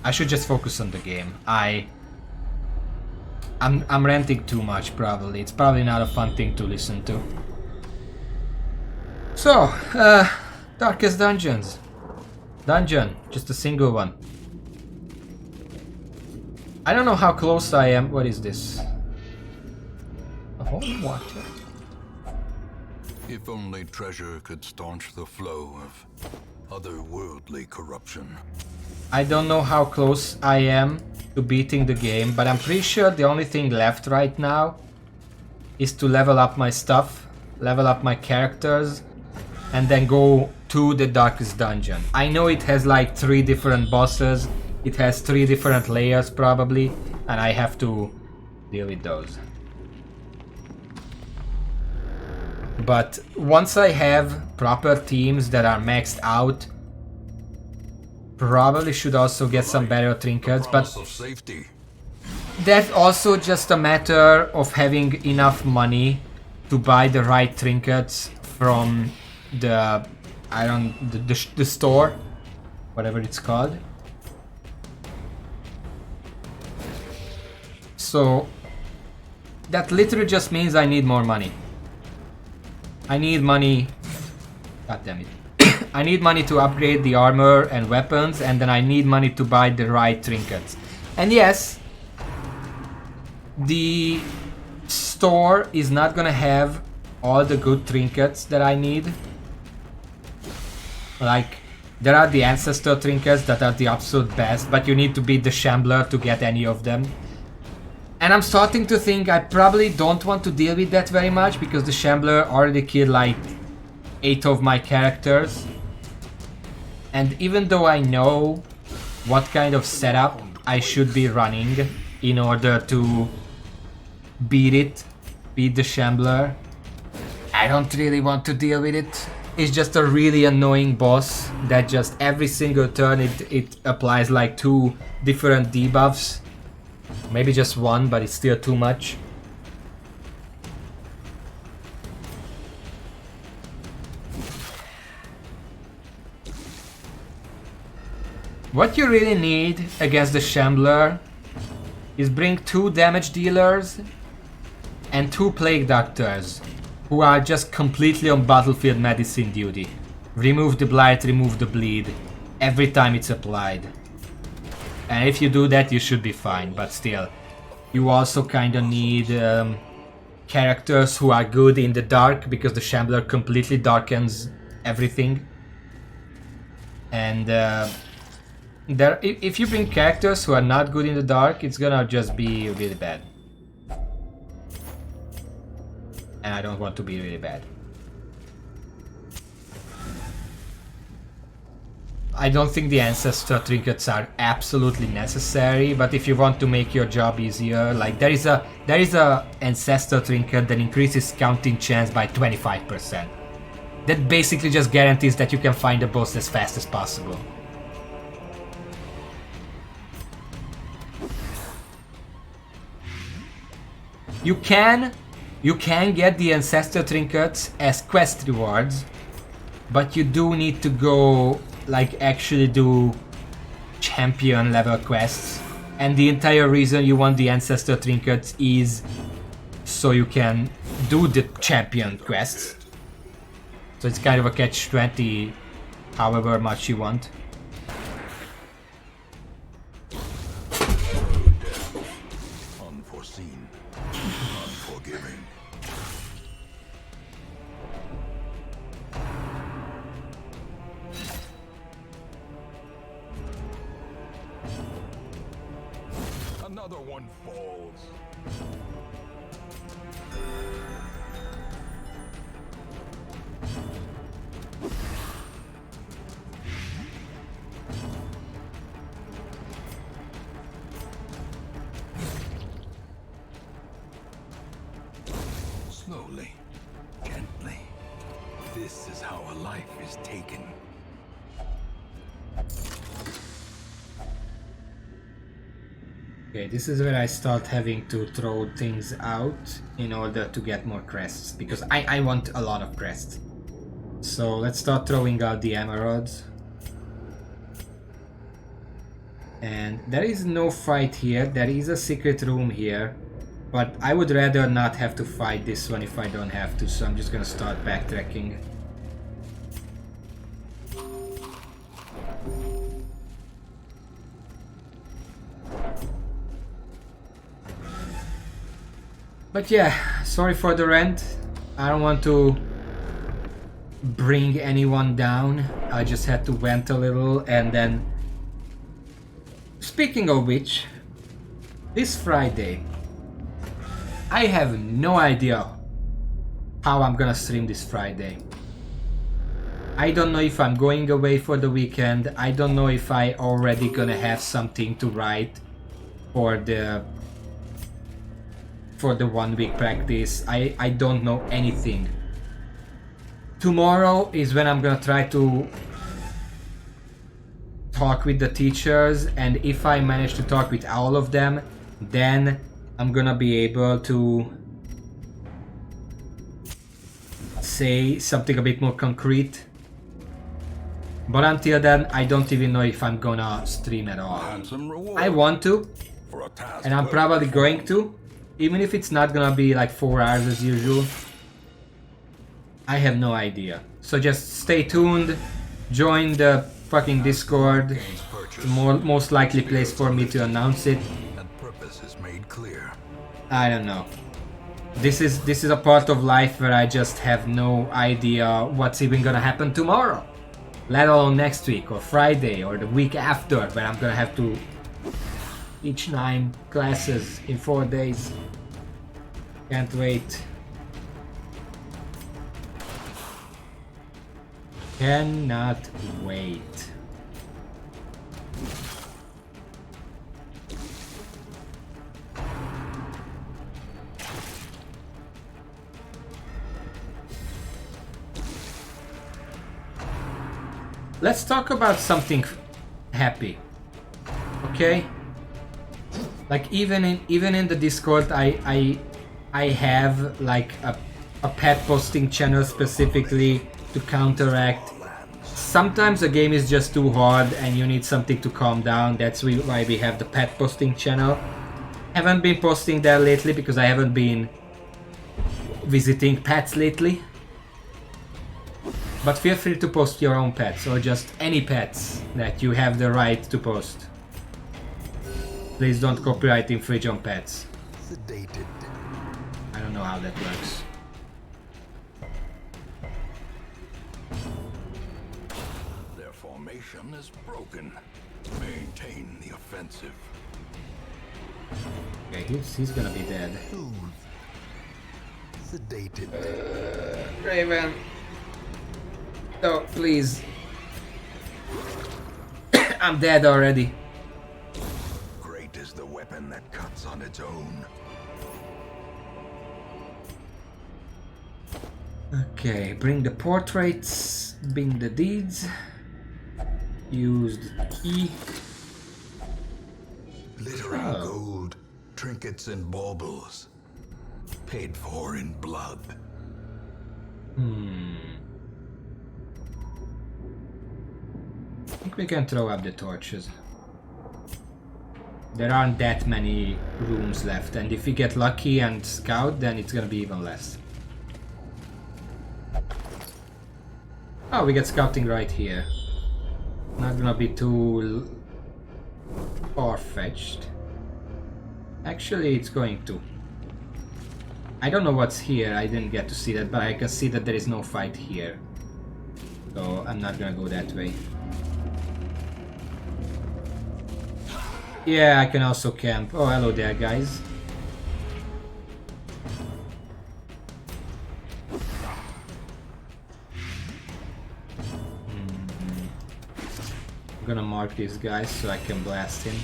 I should just focus on the game. I'm ranting too much probably. It's probably not a fun thing to listen to. So, Darkest Dungeons. Dungeon, just a single one. I don't know how close I am. What is this? A holy water. If only treasure could staunch the flow of otherworldly corruption. I don't know how close I am to beating the game, but I'm pretty sure the only thing left right now is to level up my stuff, level up my characters, and then go to the Darkest Dungeon. I know it has like 3 different bosses, it has 3 different layers probably, and I have to deal with those. But once I have proper teams that are maxed out, probably should also get some better trinkets, but Promise of safety. that's also just a matter of having enough money to buy the right trinkets from the the store, whatever it's called. So that literally just means I need more money. I need money. God damn it. I need money to upgrade the armor and weapons, and then I need money to buy the right trinkets. And yes, the store is not gonna have all the good trinkets that I need. Like, there are the ancestor trinkets that are the absolute best, but you need to beat the Shambler to get any of them. And I'm starting to think I probably don't want to deal with that very much, because the Shambler already killed like 8 of my characters. And even though I know what kind of setup I should be running in order to beat the Shambler, I don't really want to deal with it. It's just a really annoying boss that just every single turn it applies like 2 different debuffs. Maybe just 1, but it's still too much. What you really need against the Shambler is bring 2 damage dealers and 2 plague doctors who are just completely on battlefield medicine duty. Remove the blight, remove the bleed every time it's applied. And if you do that, you should be fine, but still. You also kinda need characters who are good in the dark, because the Shambler completely darkens everything. And if you bring characters who are not good in the dark, it's gonna just be really bad. And I don't want to be really bad. I don't think the ancestor trinkets are absolutely necessary, but if you want to make your job easier, like there is a ancestor trinket that increases scouting chance by 25%. That basically just guarantees that you can find the boss as fast as possible. You can get the ancestor trinkets as quest rewards, but you do need to go like actually do champion level quests And the entire reason you want the Ancestor Trinkets is so you can do the champion quests. So it's kind of a catch-20 however much you want. Unforeseen, unforgiving. Another one falls. Slowly, gently. This is how a life is taken. Okay, this is where I start having to throw things out in order to get more crests, because I want a lot of crests. So let's start throwing out the emeralds. And there is no fight here, there is a secret room here, but I would rather not have to fight this one if I don't have to, so I'm just gonna start backtracking. But yeah, sorry for the rant. I don't want to bring anyone down. I just had to vent a little. And then, speaking of which, this Friday, I have no idea how I'm gonna stream this Friday. I don't know if I'm going away for the weekend. I don't know if I already gonna have something to write for the 1 week practice. I don't know anything. Tomorrow is when I'm gonna try to talk with the teachers, and if I manage to talk with all of them, then I'm gonna be able to say something a bit more concrete. But until then, I don't even know if I'm gonna stream at all. I want to, and I'm probably going to. Even if it's not gonna be like 4 hours as usual. I have no idea. So just stay tuned, join the fucking Discord. The most likely place for me to announce it. And purpose is made clear. I don't know. This is a part of life where I just have no idea what's even gonna happen tomorrow. Let alone next week or Friday or the week after, where I'm gonna have to teach 9 classes in 4 days. Can't wait. Cannot wait. Let's talk about something happy. Okay? Like even in the Discord, I have like a pet posting channel specifically to counteract. Sometimes a game is just too hard and you need something to calm down. That's why we have the pet posting channel. Haven't been posting there lately because I haven't been visiting pets lately. But feel free to post your own pets or just any pets that you have the right to post. Please don't copyright infringe on pets. Sedated. I don't know how that works. Their formation is broken. Maintain the offensive. Okay, he's gonna be dead. Sedated. Raven. No, please. I'm dead already. Great is the weapon that cuts on its own. Okay, bring the portraits, bring the deeds. Use the key. Glittering gold, trinkets and baubles. Paid for in blood. I think we can throw up the torches. there aren't that many rooms left, and if we get lucky and scout, then it's gonna be even less. Oh, we get scouting right here. Not gonna be too far-fetched. Actually, it's going to. I don't know what's here, I didn't get to see that, but I can see that there is no fight here. So I'm not gonna go that way. Yeah, I can also camp. Oh, hello there, guys. I'm gonna mark these guys so I can blast him.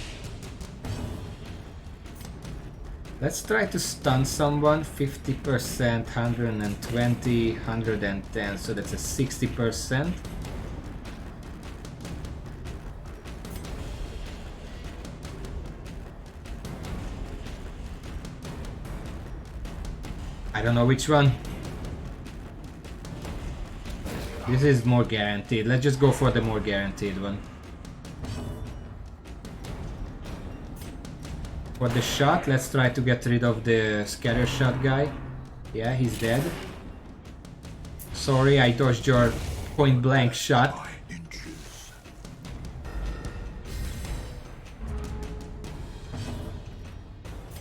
Let's try to stun someone. 50%, 120, 110, so that's a 60%. I don't know which one. This is more guaranteed. Let's just go for the more guaranteed one. For the shot, let's try to get rid of the scatter shot guy. Yeah, he's dead. Sorry, I dodged your point blank shot.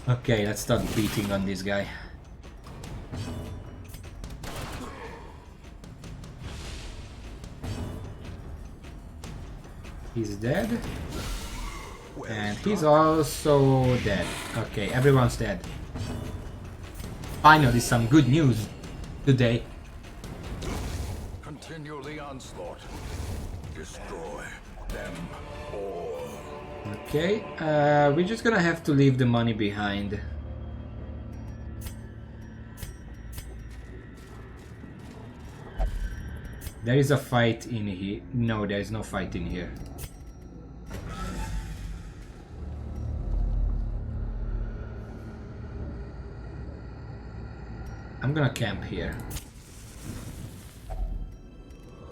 Okay, let's start beating on this guy. He's dead. And he's also dead. Okay, everyone's dead. Finally, some good news today. Continue the onslaught. Destroy them all. Okay, we're just gonna have to leave the money behind. There is a fight in here. No, there is no fight in here. I'm gonna camp here.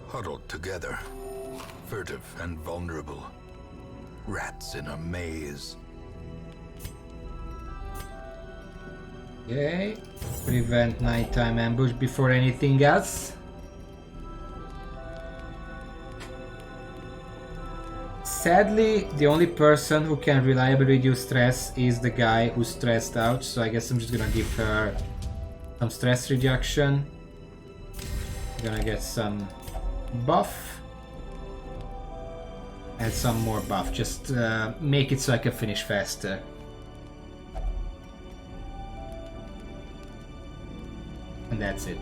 Huddled together, furtive and vulnerable. Rats in a maze. Okay, prevent nighttime ambush before anything else. Sadly, the only person who can reliably reduce stress is the guy who's stressed out, so I guess I'm just gonna give her some stress reduction. Gonna get some buff and some more buff, just make it so I can finish faster. And that's it.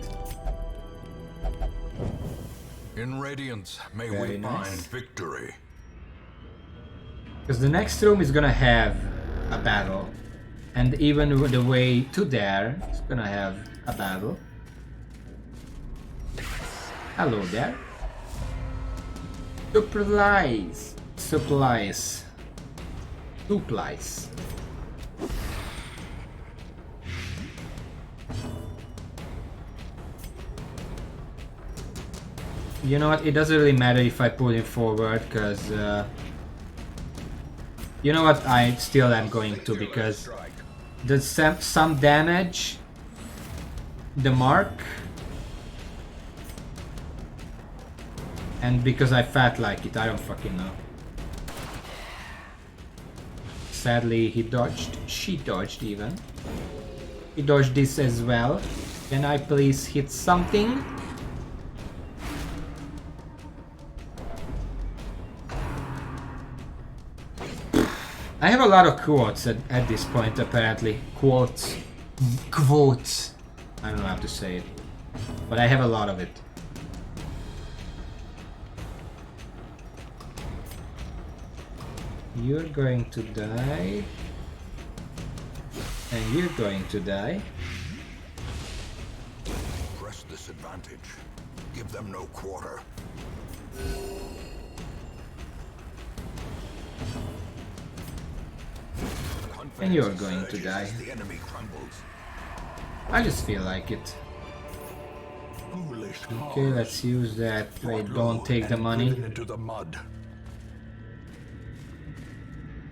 In Radiance, may Very we nice. find victory. Because the next room is gonna have a battle. And even the way to there is gonna have a battle. Hello there. Supplies. Supplies. Supplies. You know what, it doesn't really matter if I pull him forward, because you know what, I still am going to, because there's some damage, the mark, and because I felt like it, I don't fucking know. Sadly, he dodged, she dodged even. He dodged this as well. Can I please hit something? I have a lot of quotes at this point, apparently. Quotes. Quotes. I don't know how to say it. But I have a lot of it. You're going to die. And you're going to die. Press this advantage. Give them no quarter. And you're going to die. The enemy crumbles. I just feel like it. Okay, let's use that. Wait, don't take the money. Into the mud.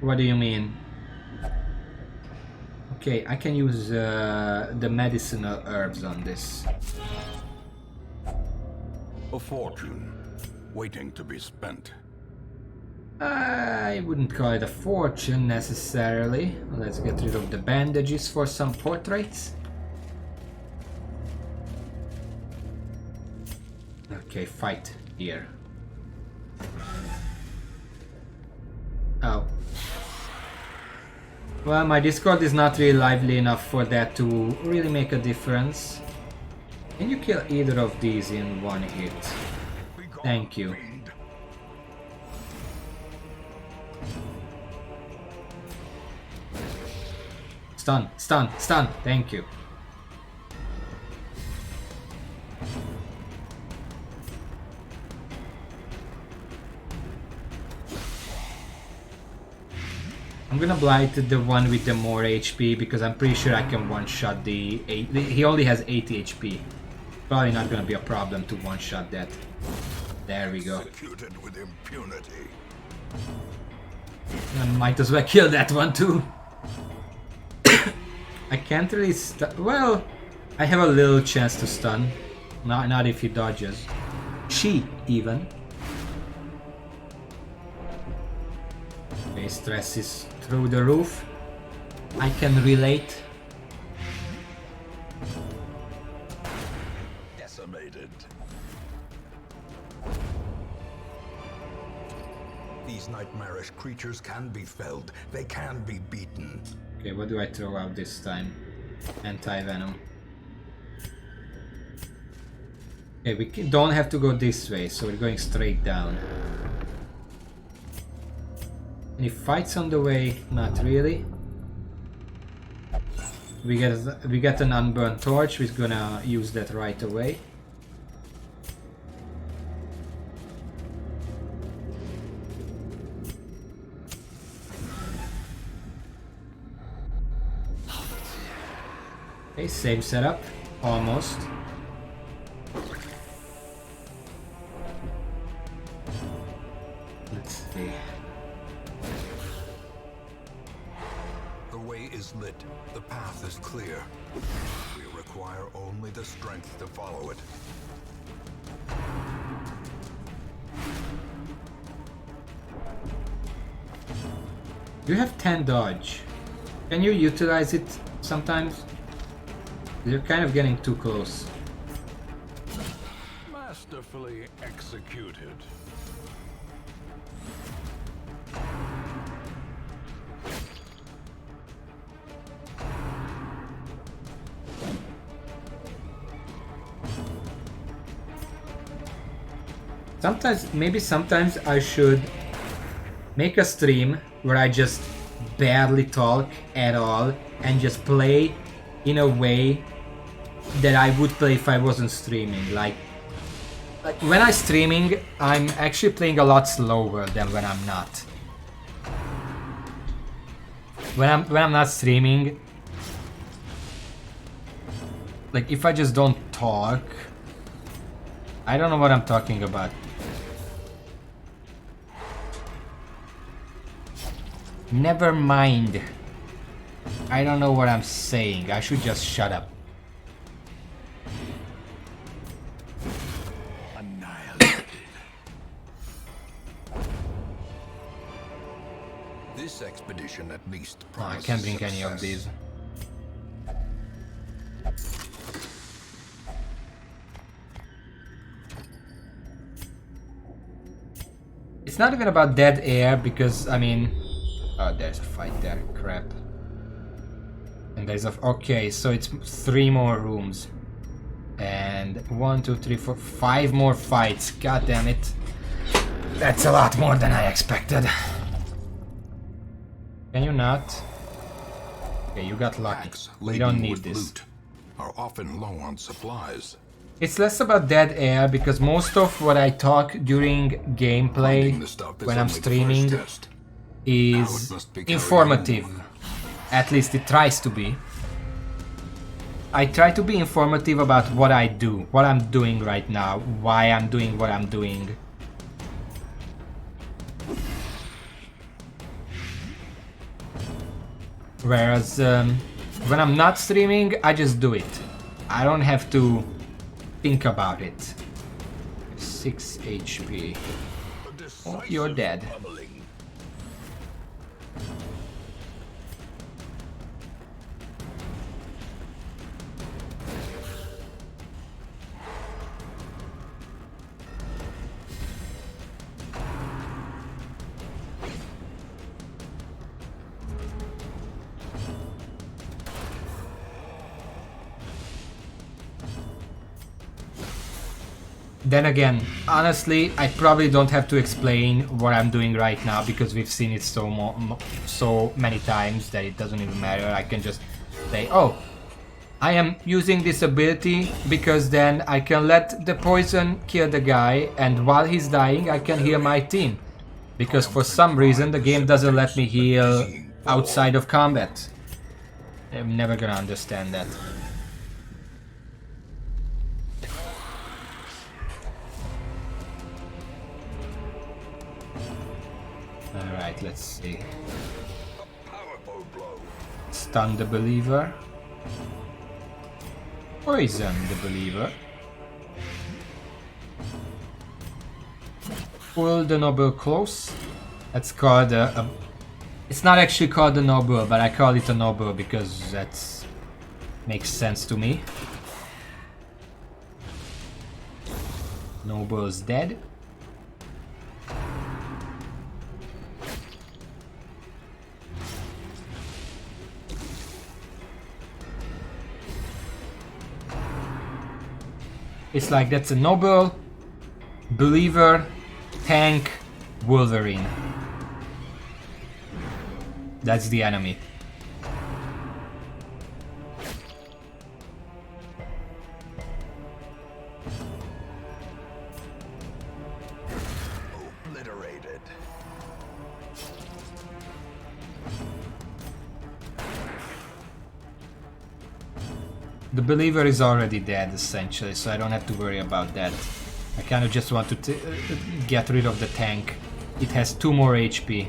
What do you mean? Okay, I can use the medicinal herbs on this. A fortune waiting to be spent. I wouldn't call it a fortune necessarily. Let's get rid of the bandages for some portraits. Okay, fight here. Oh. Well, my Discord is not really lively enough for that to really make a difference. Can you kill either of these in one hit? Thank you. Stun, stun, stun. Thank you. I'm gonna blight the one with the more HP because I'm pretty sure I can one-shot the 8. He only has 80 HP. Probably not gonna be a problem to one-shot that. There we go. Executed with impunity. I might as well kill that one too. I can't really well, I have a little chance to stun. Not if he dodges. She even. Okay, stress is through the roof. I can relate. Decimated. These nightmarish creatures can be felled. They can be beaten. Okay, what do I throw out this time? Anti-venom. Okay, we don't have to go this way, so we're going straight down. Any fights on the way? Not really. We get an unburned torch. We're gonna use that right away. Okay, same setup, almost. Let's see. The way is lit. The path is clear. We require only the strength to follow it. You have 10 dodge. Can you utilize it sometimes? You're kind of getting too close. Masterfully executed. Sometimes I should make a stream where I just barely talk at all and just play in a way that I would play if I wasn't streaming. Like when I'm streaming, I'm actually playing a lot slower than when I'm not. When I'm not streaming, like if I just don't talk, I don't know what I'm talking about. Never mind. I don't know what I'm saying. I should just shut up. Annihilated. This expedition at least Oh, I promises can't bring any of success. these. It's not even about dead air because, I mean... Oh, there's a fight there. Crap. And there's a... Okay, so it's 3 more rooms. And 1, 2, 3, 4, 5 more fights. God damn it. That's a lot more than I expected. Can you not? Okay, you got lucky. Packs We don't laden need with this. loot are often low on supplies. It's less about dead air because most of what I talk during gameplay Finding the stuff is when I'm only the streaming first test. is Now it must be carried informative. on. At least it tries to be. I try to be informative about what I do, what I'm doing right now, why I'm doing what I'm doing. Whereas When I'm not streaming, I just do it. I don't have to think about it. 6 HP. Oh, you're dead. Then again, honestly, I probably don't have to explain what I'm doing right now because we've seen it so many times that it doesn't even matter. I can just say, oh, I am using this ability because then I can let the poison kill the guy, and while he's dying I can heal my team. Because for some reason the game doesn't let me heal outside of combat. I'm never gonna understand that. Alright, let's see. Stun the believer. Poison the believer. Pull the noble close. That's called a... It's not actually called a noble, but I call it a noble because that makes sense to me. Noble's dead. It's like that's a noble, believer, tank, Wolverine. That's the enemy. Obliterated. The believer is already dead, essentially, so I don't have to worry about that. I kind of just want to get rid of the tank. It has 2 more HP.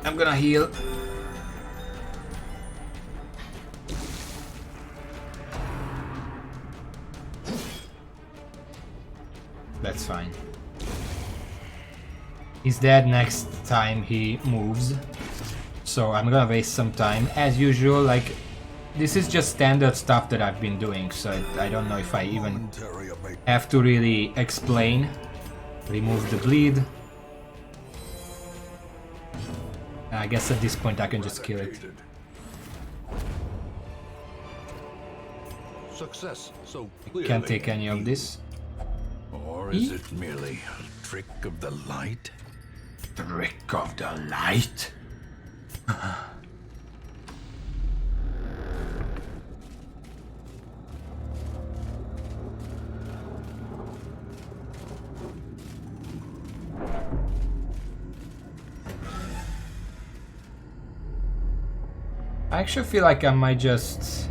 I'm gonna heal. That's fine. He's dead next time he moves. So I'm gonna waste some time. As usual, like, this is just standard stuff that I've been doing, so I don't know if I even have to really explain. Remove the bleed. I guess at this point I can just kill it. Success so Can't take any of this. Or is it merely a trick of the light? Trick of the light? I actually feel like I might just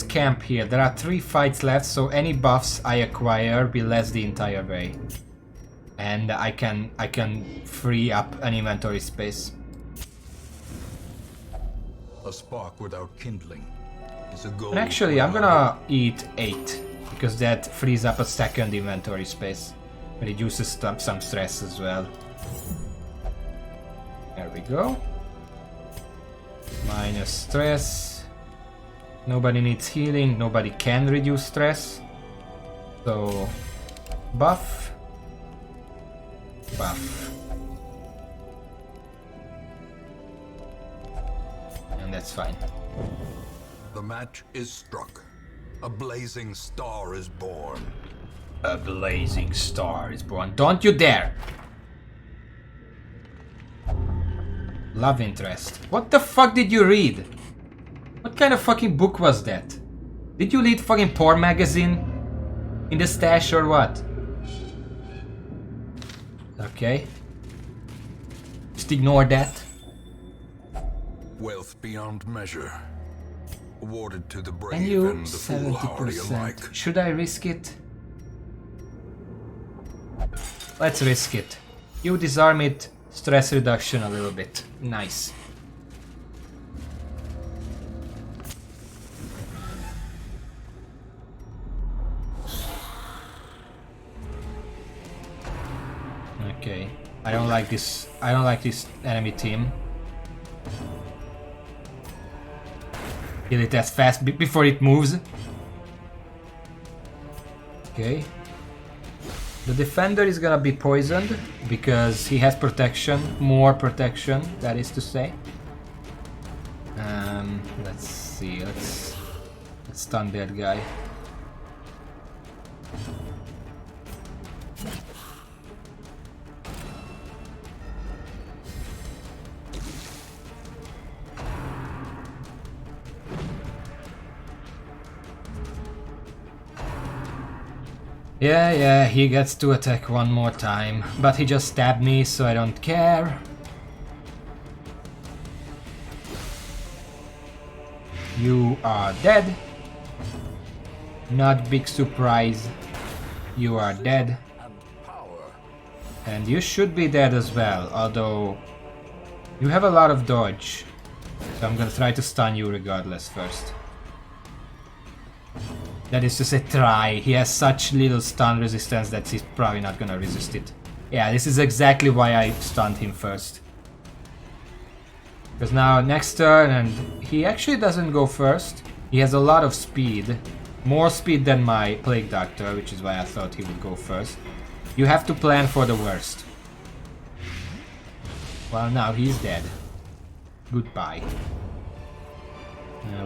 camp here. There are 3 fights left, so any buffs I acquire will last the entire way. And I can free up an inventory space. A spark without kindling is a goal. And actually, I'm gonna eat 8 because that frees up a second inventory space. Reduces some stress as well. There we go. Minus stress. Nobody needs healing. Nobody can reduce stress. So buff. Buff. And that's fine. The match is struck. A blazing star is born. A blazing star is born. Don't you dare! Love interest. What the fuck did you read? What kind of fucking book was that? Did you read fucking porn magazine? In the stash or what? Okay. Just ignore that. Wealth beyond measure. Awarded to the And brave you, and the foolhardy alike. 70%. Should I risk it? Let's risk it. You disarm it, stress reduction a little bit. Nice. Okay. I don't like this enemy team. Kill it as fast before it moves. Okay. The defender is gonna be poisoned because he has protection, more protection, that is to say. Let's see, let's stun that guy. Yeah, he gets to attack one more time, but he just stabbed me, so I don't care. You are dead. Not big surprise. You are dead. And you should be dead as well, although you have a lot of dodge. So I'm gonna try to stun you regardless first. That is to say, try. He has such little stun resistance that he's probably not gonna resist it. Yeah, this is exactly why I stunned him first. Because now next turn, and he actually doesn't go first. He has a lot of speed. More speed than my Plague Doctor, which is why I thought he would go first. You have to plan for the worst. Well, now he's dead. Goodbye.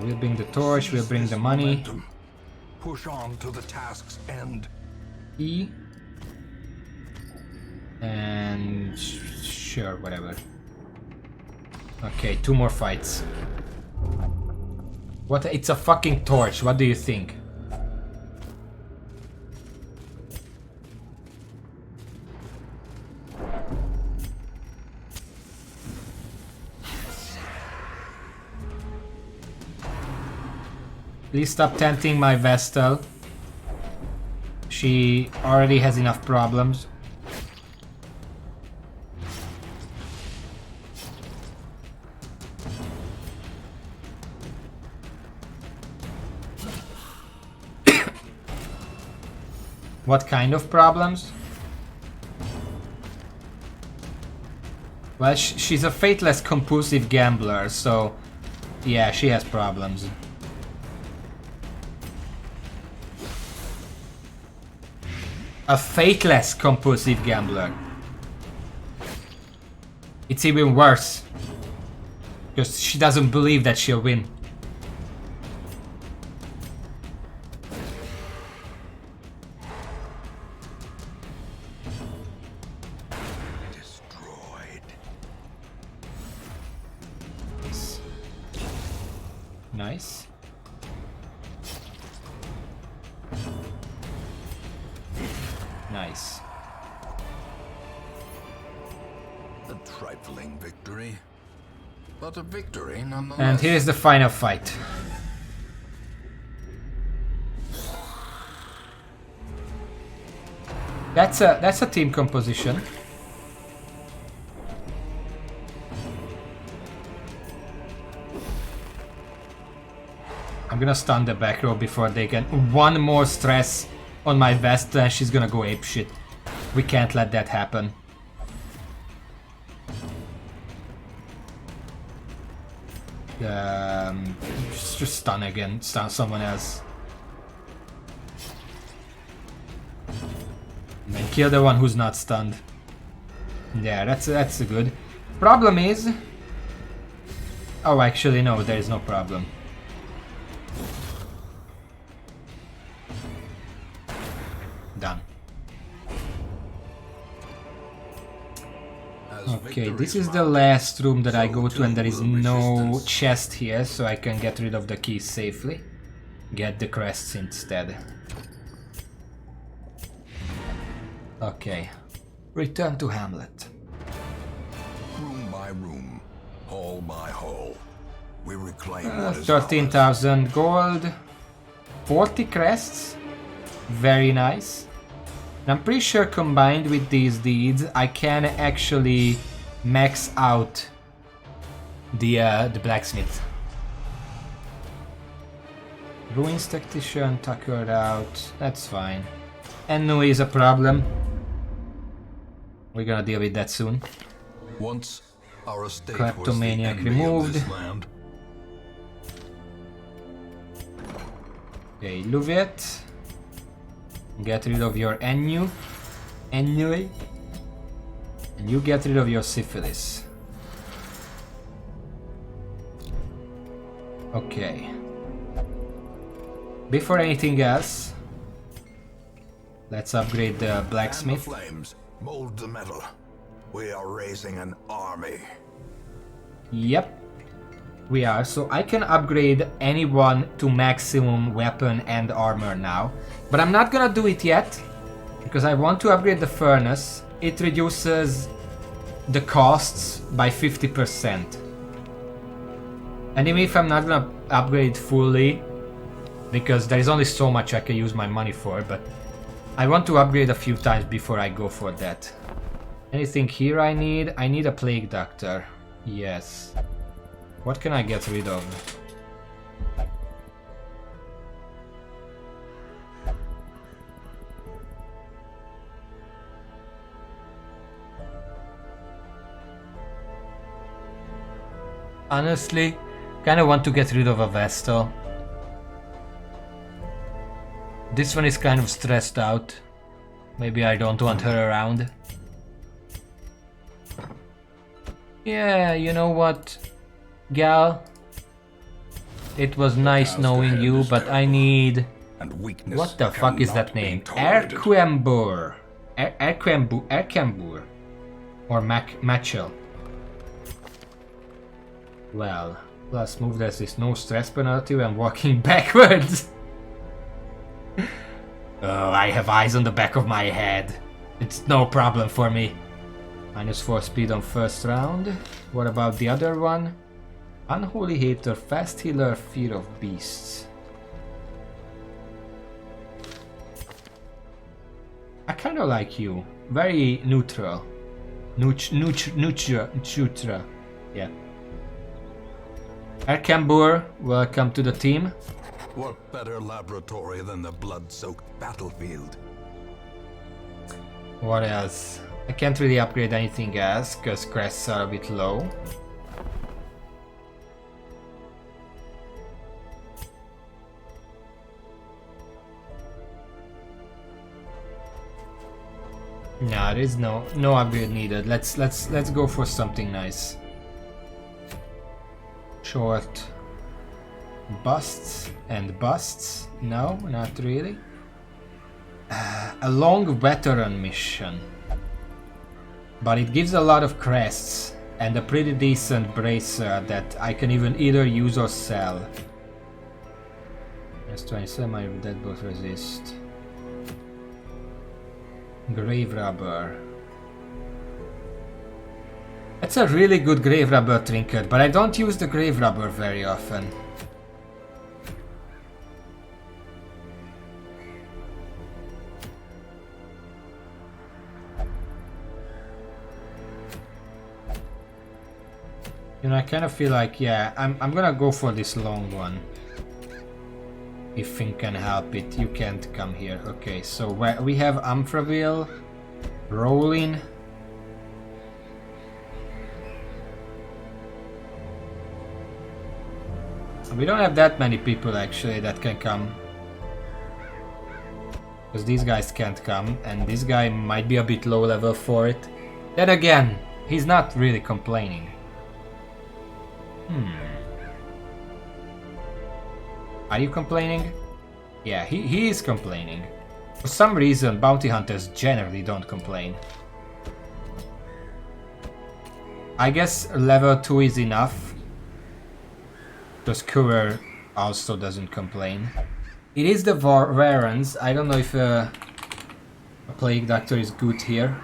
We'll bring the torch, we'll bring the money. Push on to the task's end. E. And sure, whatever. Okay, 2 more fights. What? It's a fucking torch. What do you think? Please stop tempting my Vestal. She already has enough problems. What kind of problems? Well, she's a faithless compulsive gambler, so yeah, she has problems. A faithless compulsive gambler. It's even worse. Because she doesn't believe that she'll win. Destroyed. Nice. Nice. A trifling victory, but a victory nonetheless. And here's the final fight. That's a team composition. I'm gonna stun the back row before they get one more stress on my Vesta and she's gonna go apeshit. We can't let that happen. Just stun again, stun someone else. And then kill the one who's not stunned. Yeah, that's a good. Problem is... Oh, actually no, there is no problem. Done. Okay, this is the last room that I go to and there is no chest here, so I can get rid of the keys safely. Get the crests instead. Okay, return to Hamlet. Room by room, hall by hall, we reclaim what is 13,000 gold, 40 crests, very nice. And I'm pretty sure combined with these deeds, I can actually max out the blacksmith. Ruins Tactician, Tucker out, that's fine. Ennui is a problem. We're gonna deal with that soon. Once our estate Kleptomaniac was the envy of removed. this land. Okay, Luviet. Get rid of your Ennui. And you get rid of your Syphilis. Okay. Before anything else, let's upgrade the blacksmith. Fan the flames, mold the metal. We are raising an army. Yep, we are. So I can upgrade anyone to maximum weapon and armor now. But I'm not gonna do it yet, because I want to upgrade the furnace. It reduces the costs by 50%. And even if I'm not gonna upgrade fully, because there is only so much I can use my money for, but I want to upgrade a few times before I go for that. Anything here I need? I need a plague doctor. Yes. What can I get rid of? Honestly, kind of want to get rid of a Vestal. This one is kind of stressed out. Maybe I don't want her around. Yeah, you know what, gal? It was nice knowing you, but I need... What the fuck is that name? Erquembur. Erquembur. Or Machel. Well, plus move there's this no stress penalty when walking backwards. Oh, I have eyes on the back of my head. It's no problem for me. -4 speed on first round. What about the other one? Unholy Hater, Fast Healer, Fear of Beasts. I kind of like you. Very neutral. Neutra. Yeah. Erkambur, welcome to the team. What better laboratory than the blood-soaked battlefield? What else? I can't really upgrade anything else because crests are a bit low. No, there is no upgrade needed. Let's go for something nice. Short busts and busts. No, not really. A long veteran mission. But it gives a lot of crests and a pretty decent bracer that I can even either use or sell. That's 27, my deadbolt resist. Grave rubber. That's a really good grave rubber trinket, but I don't use the grave rubber very often. You know, I kind of feel like, yeah, I'm gonna go for this long one. If Finn can help it, you can't come here. Okay, so we have Amphraville, Rolling. We don't have that many people actually that can come. Because these guys can't come, and this guy might be a bit low level for it. Then again, he's not really complaining. Are you complaining? Yeah, he is complaining. For some reason, bounty hunters generally don't complain. I guess level 2 is enough. Because Courier also doesn't complain. It is the Varans. I don't know if a Plague Doctor is good here.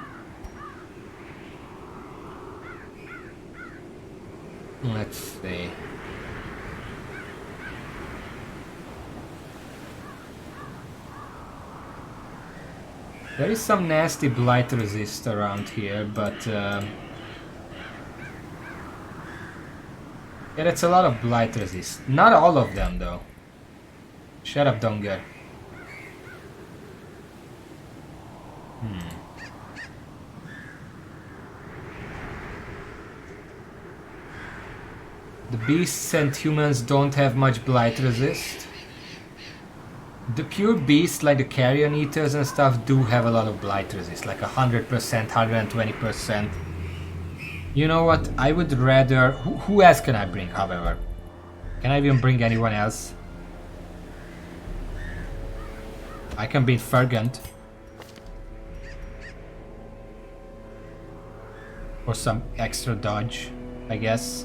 Let's see. There is some nasty blight resist around here, but yeah, that's a lot of blight resist. Not all of them though. Shut up, Donger. The beasts and humans don't have much blight resist. The pure beasts like the carrion eaters and stuff do have a lot of blight resist, like 100%, 120%. You know what? I would rather... Who else can I bring, however? Can I even bring anyone else? I can beat Fergant. For some extra dodge, I guess.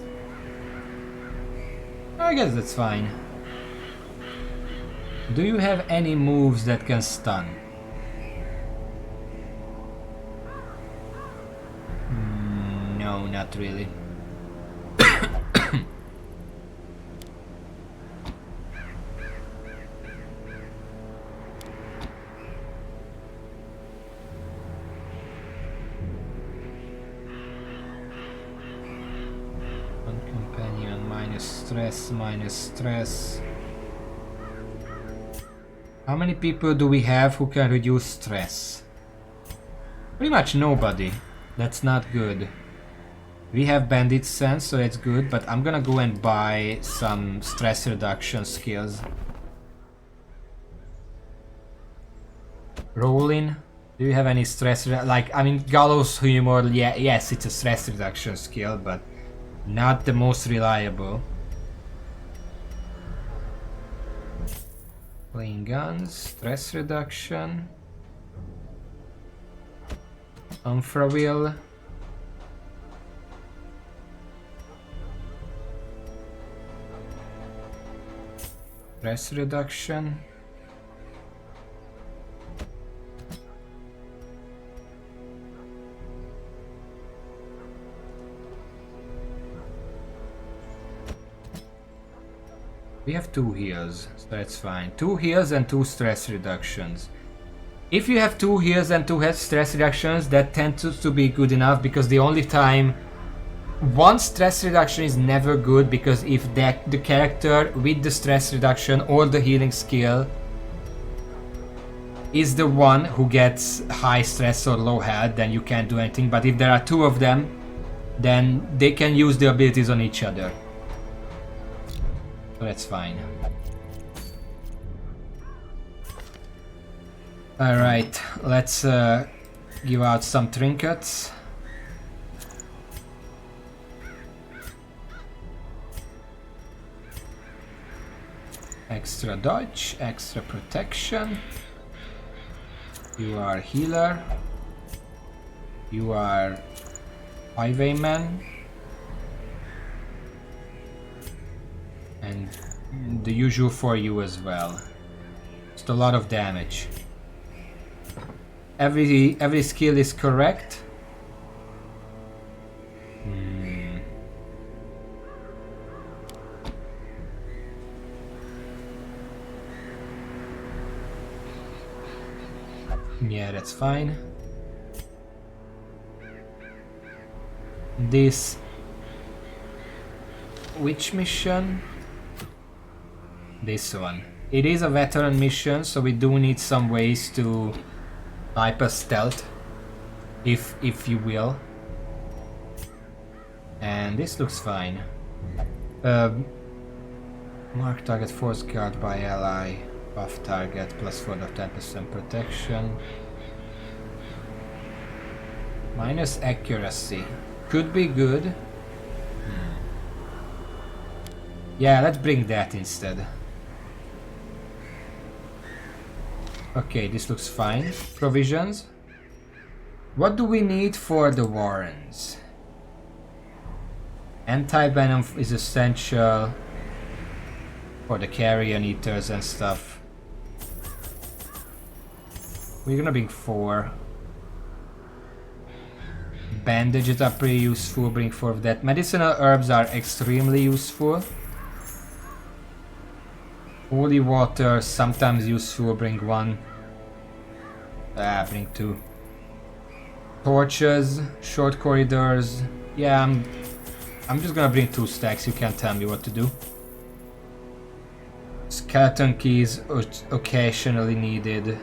I guess that's fine. Do you have any moves that can stun? No, not really. One companion, minus stress. How many people do we have who can reduce stress? Pretty much nobody. That's not good. We have Bandit Sense, so that's good, but I'm gonna go and buy some stress reduction skills. Rolling. Do you have any stress like, I mean, Gallows Humor, yeah, yes, it's a stress reduction skill, but not the most reliable. Playing guns, stress reduction. Umphraville. Stress reduction. We have 2 heals, so that's fine. 2 heals and 2 stress reductions. If you have 2 heals and 2 stress reductions, that tends to be good enough, because the only time... One stress reduction is never good, because if the character with the stress reduction or the healing skill is the one who gets high stress or low health, then you can't do anything. But if there are 2 of them, then they can use the abilities on each other. So that's fine. Alright, let's give out some trinkets. Extra dodge, extra protection. You are healer. You are highwayman. And the usual for you as well. Just a lot of damage. Every skill is correct. Yeah, that's fine. This which mission? This one. It is a veteran mission, so we do need some ways to type a stealth, if you will. And this looks fine. Mark target force guard by ally. Buff target plus 4 of 10% protection. Minus accuracy. Could be good. Yeah, let's bring that instead. Okay, this looks fine. Provisions. What do we need for the Warrens? Anti-venom is essential for the carrion eaters and stuff. We're gonna bring 4. Bandages are pretty useful, bring 4 of that. Medicinal herbs are extremely useful. Holy water, sometimes useful, bring 1. Bring 2. Torches, short corridors. Yeah, I'm just gonna bring 2 stacks. You can't tell me what to do. Skeleton keys occasionally needed.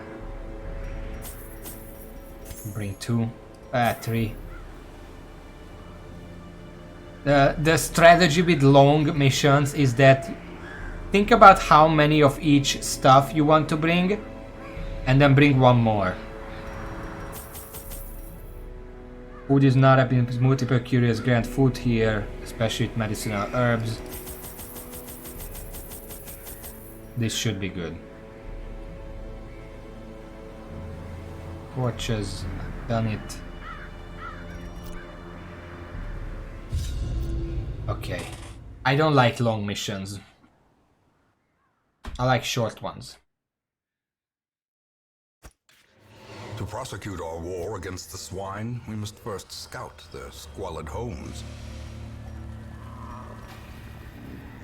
Bring 2. 3. The strategy with long missions is that think about how many of each stuff you want to bring, and then bring 1 more. Food is not a multiple curious grant food here, especially with medicinal herbs. This should be good. Torches, done it. Okay. I don't like long missions. I like short ones. To prosecute our war against the swine, we must first scout their squalid homes.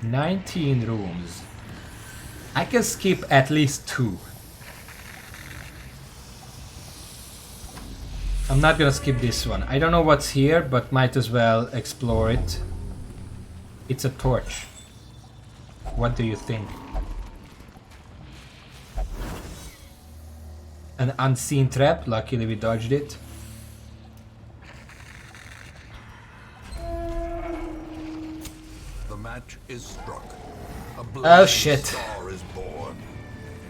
19 rooms. I can skip at least 2. I'm not gonna skip this one. I don't know what's here, but might as well explore it. It's a torch. What do you think? An unseen trap. Luckily we dodged it. The match is struck. A Oh blazing shit. star is born.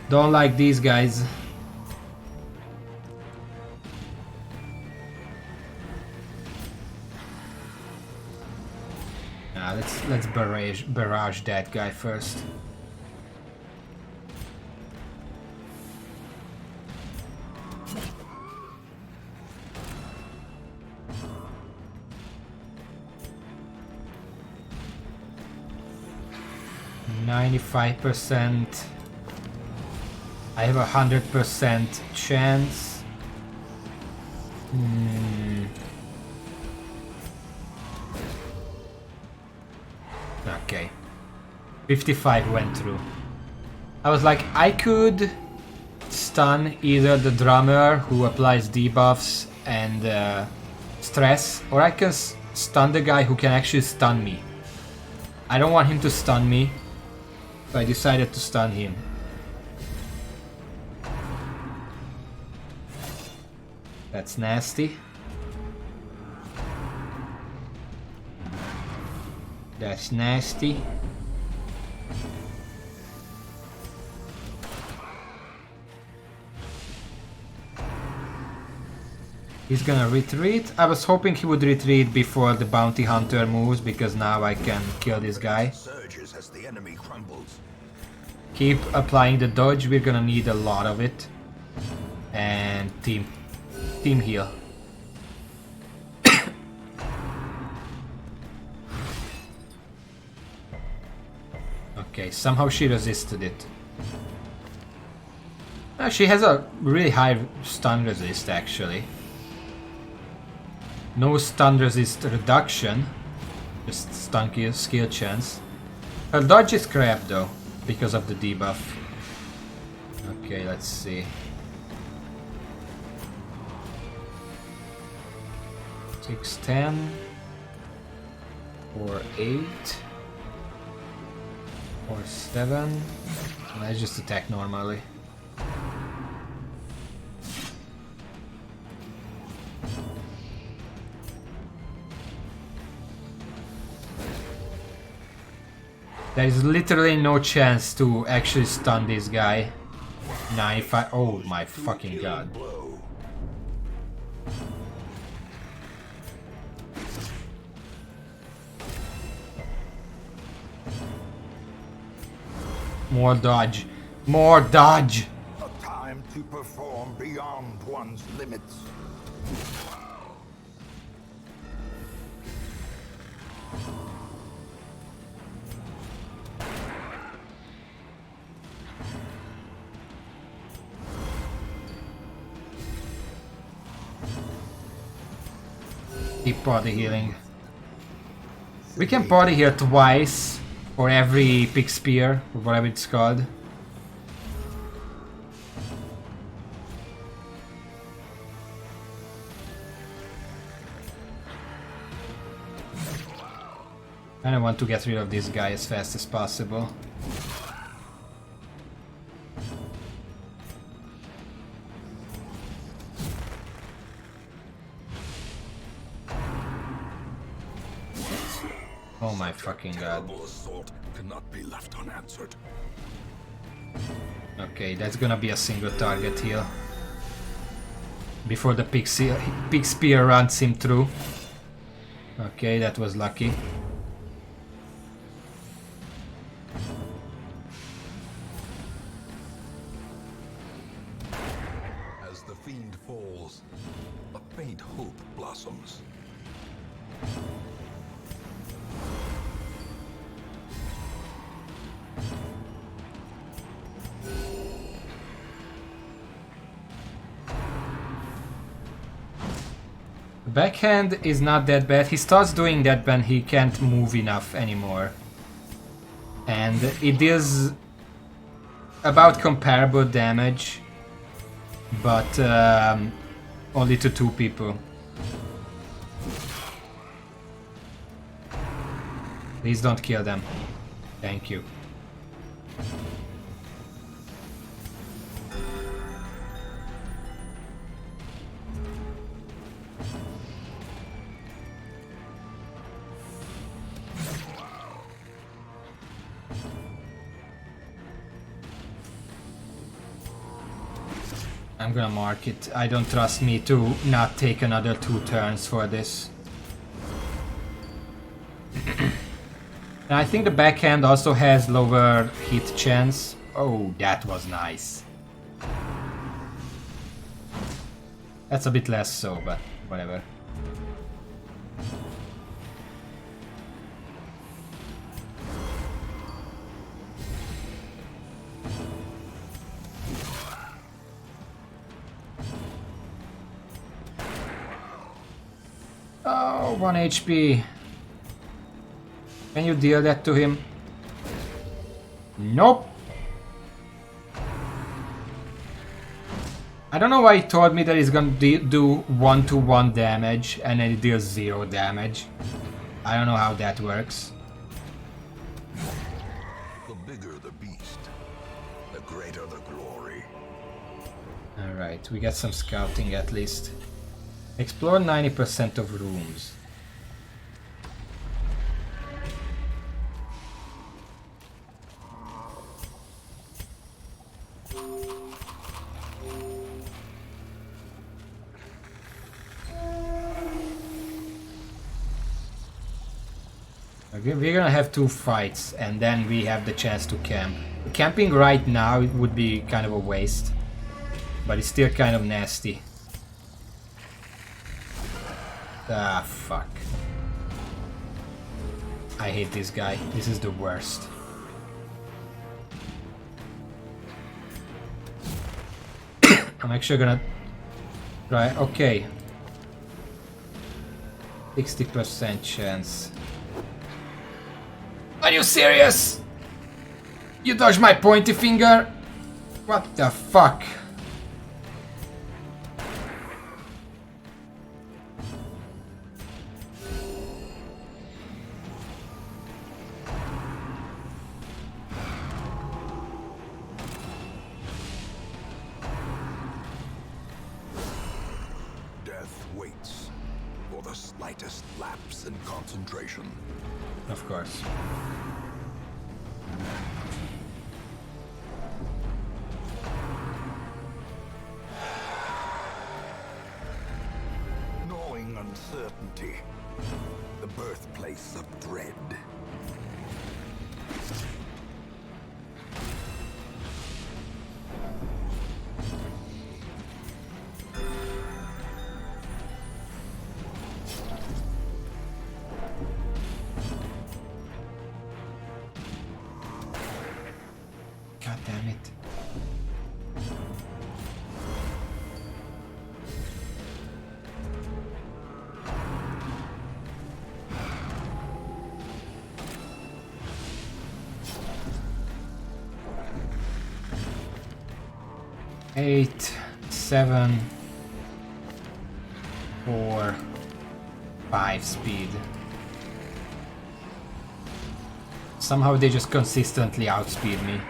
Don't like these guys. Let's barrage that guy first. %. I have 100% chance. Okay. 55 went through. I was like, I could stun either the drummer who applies debuffs and stress, or I can stun the guy who can actually stun me. I don't want him to stun me, so I decided to stun him. That's nasty. That's nasty. He's gonna retreat. I was hoping he would retreat before the bounty hunter moves, because now I can kill this guy. Surges as the enemy crumbles. Keep applying the dodge, we're gonna need a lot of it. And team heal. Okay, somehow she resisted it. She has a really high stun resist actually. No stun resist reduction, just stun skill chance. Her dodge is crap though, because of the debuff. Okay, let's see. 610 or 8 or 7. Let's just attack normally. There is literally no chance to actually stun this guy. 95. Oh my fucking god. More dodge. More dodge! A time to perform beyond one's limits. Keep body healing. We can body heal twice for every Pig Spear, or whatever it's called. I want to get rid of this guy as fast as possible. Oh my fucking god. Terrible assault cannot be left unanswered. Okay, that's gonna be a single target heal. Before the pig spear runs him through. Okay, that was lucky. As the fiend falls, a faint hope blossoms. Backhand is not that bad. He starts doing that when he can't move enough anymore. And it deals about comparable damage, but only to 2 people. Please don't kill them. Thank you. I'm gonna mark it. I don't trust me to not take another 2 turns for this. And I think the backhand also has lower hit chance. Oh, that was nice. That's a bit less so, but whatever. Oh, 1 HP. Can you deal that to him? Nope. I don't know why he told me that he's gonna do 1-to-1 damage and then he deals 0 damage. I don't know how that works. The bigger the beast, the greater the glory. Alright, we get some scouting at least. Explore 90% of rooms. We're gonna have 2 fights and then we have the chance to camp. Camping right now it would be kind of a waste, but it's still kind of nasty. Ah, fuck. I hate this guy. This is the worst. I'm actually gonna try. Okay. 60% chance. Are you serious? You dodged my pointy finger? What the fuck? Death waits for the slightest lapse in concentration. Of course. Gnawing uncertainty, the birthplace of dread. God damn it. Eight, 7, 4, 5 speed. Somehow they just consistently outspeed me.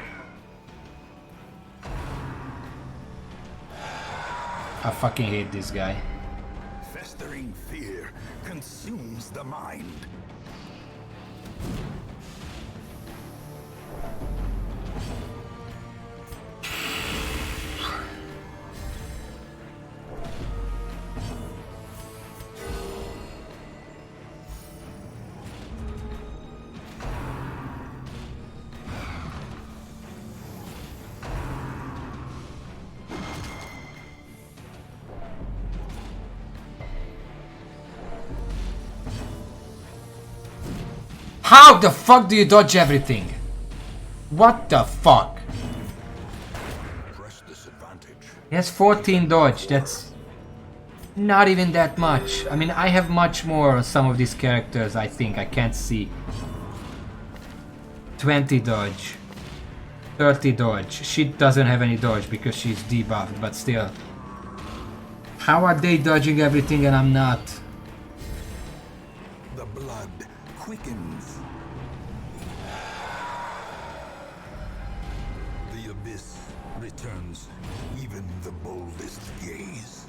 I fucking hate this guy. Festering fear consumes the mind. How the fuck do you dodge everything? What the fuck? Press disadvantage. He has 14 dodge, that's not even that much. I mean, I have much more on some of these characters, I think. I can't see. 20 dodge. 30 dodge. She doesn't have any dodge because she's debuffed, but still. How are they dodging everything and I'm not? The blood quickens. The abyss returns even the boldest gaze.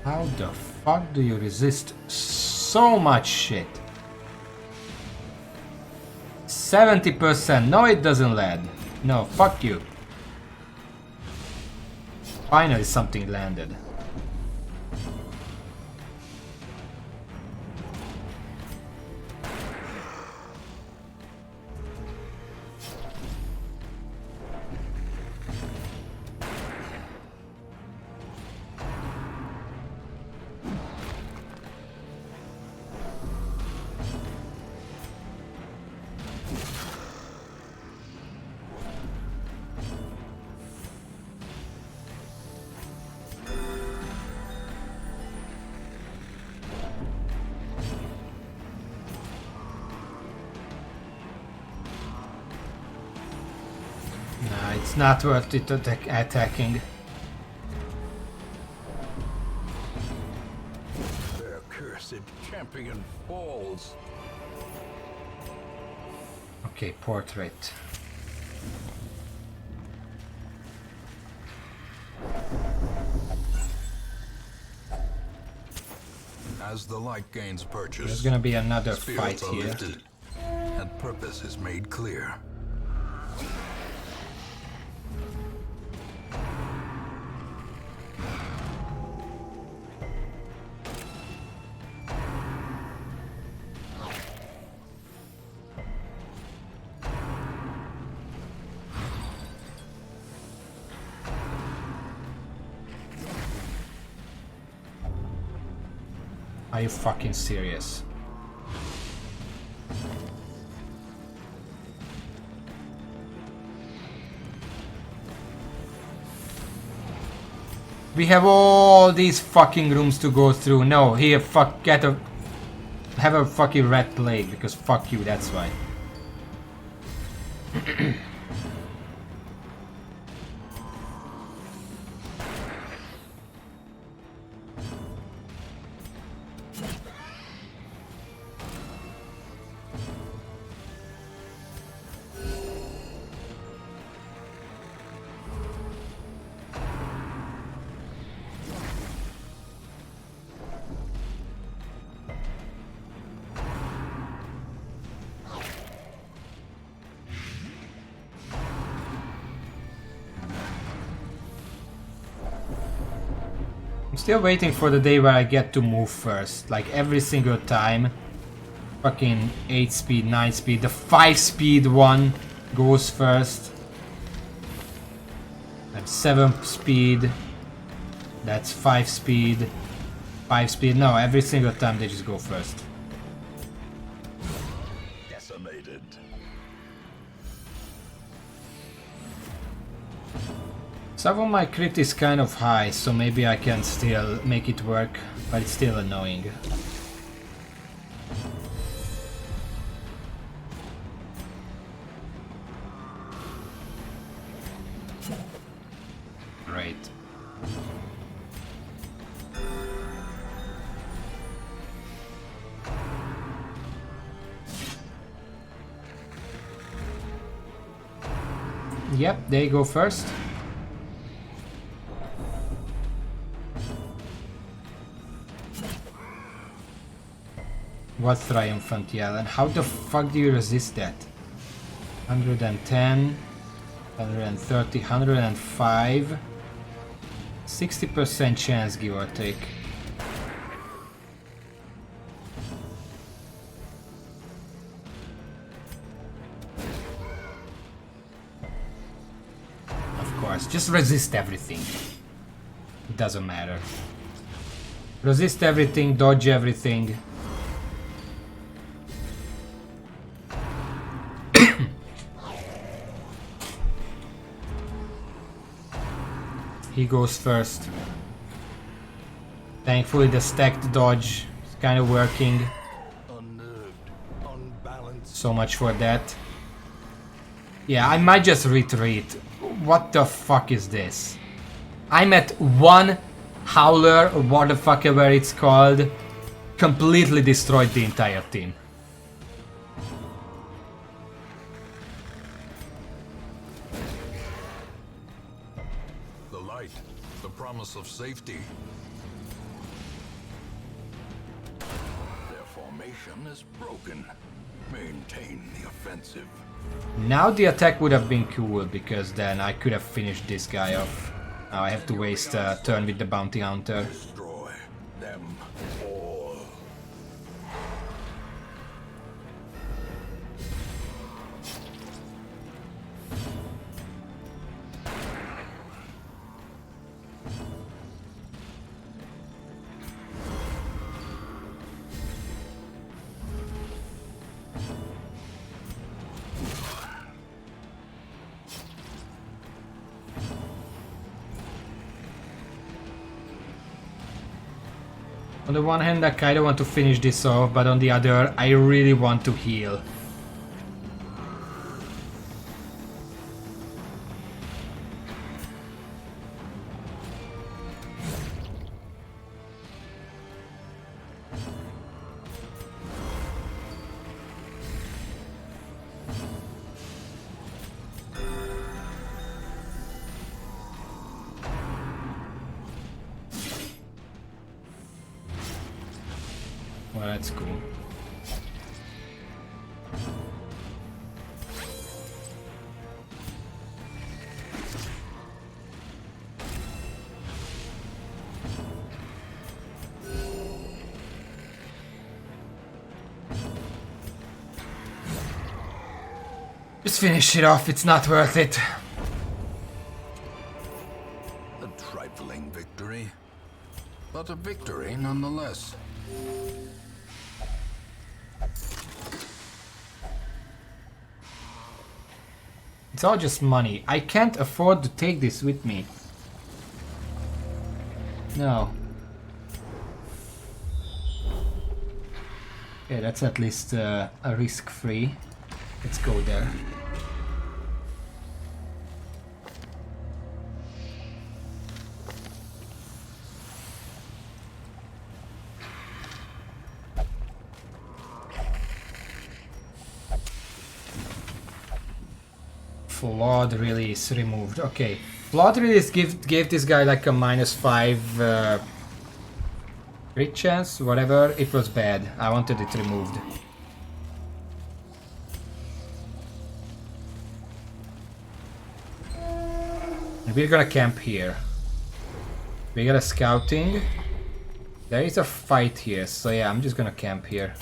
How the fuck do you resist so much shit? 70%. No, it doesn't land. No, fuck you. Finally something landed. Nah, it's not worth it attacking. Their cursed champion falls. Okay, portrait. As the light gains purchase, There's gonna be another spirits fight are here. lifted, and purpose is made clear. Are you fucking serious? We have all these fucking rooms to go through. No, here, fuck, have a fucking red plague, because fuck you, that's why. I'm still waiting for the day where I get to move first, like every single time. Fucking 8 speed, 9 speed, the 5 speed one goes first. And 7 speed, that's 5 speed, 5 speed, no, every single time they just go first. Decimated. Some of my crit is kind of high, so maybe I can still make it work, but it's still annoying. wait. Yep, they go first. What triumphant yell, and how the fuck do you resist that? 110, 130, 105, 60% chance, give or take. Of course, just resist everything. It doesn't matter. Resist everything, dodge everything. He goes first. Thankfully the stacked dodge is kind of working. Unnerved, unbalanced. So much for that. Yeah, I might just retreat. What the fuck is this? I'm at one howler, or what the fuck ever it's called. Completely destroyed the entire team. The promise of safety. Their formation is broken. Maintain the offensive. Now the attack would have been cool, because then I could have finished this guy off. Now I have to waste a turn with the bounty hunter. Destroy them all. On the one hand, I kinda want to finish this off, but on the other, I really want to heal. Well, that's cool. Just finish it off, it's not worth it. A trifling victory, but a victory nonetheless. It's all just money. I can't afford to take this with me. No. Yeah, that's at least a risk-free. Let's go there. Flawed release removed. Okay. Flawed release gave this guy like a -5 crit chance, whatever. It was bad. I wanted it removed. We're gonna camp here. We got a scouting. There is a fight here, so yeah, I'm just gonna camp here.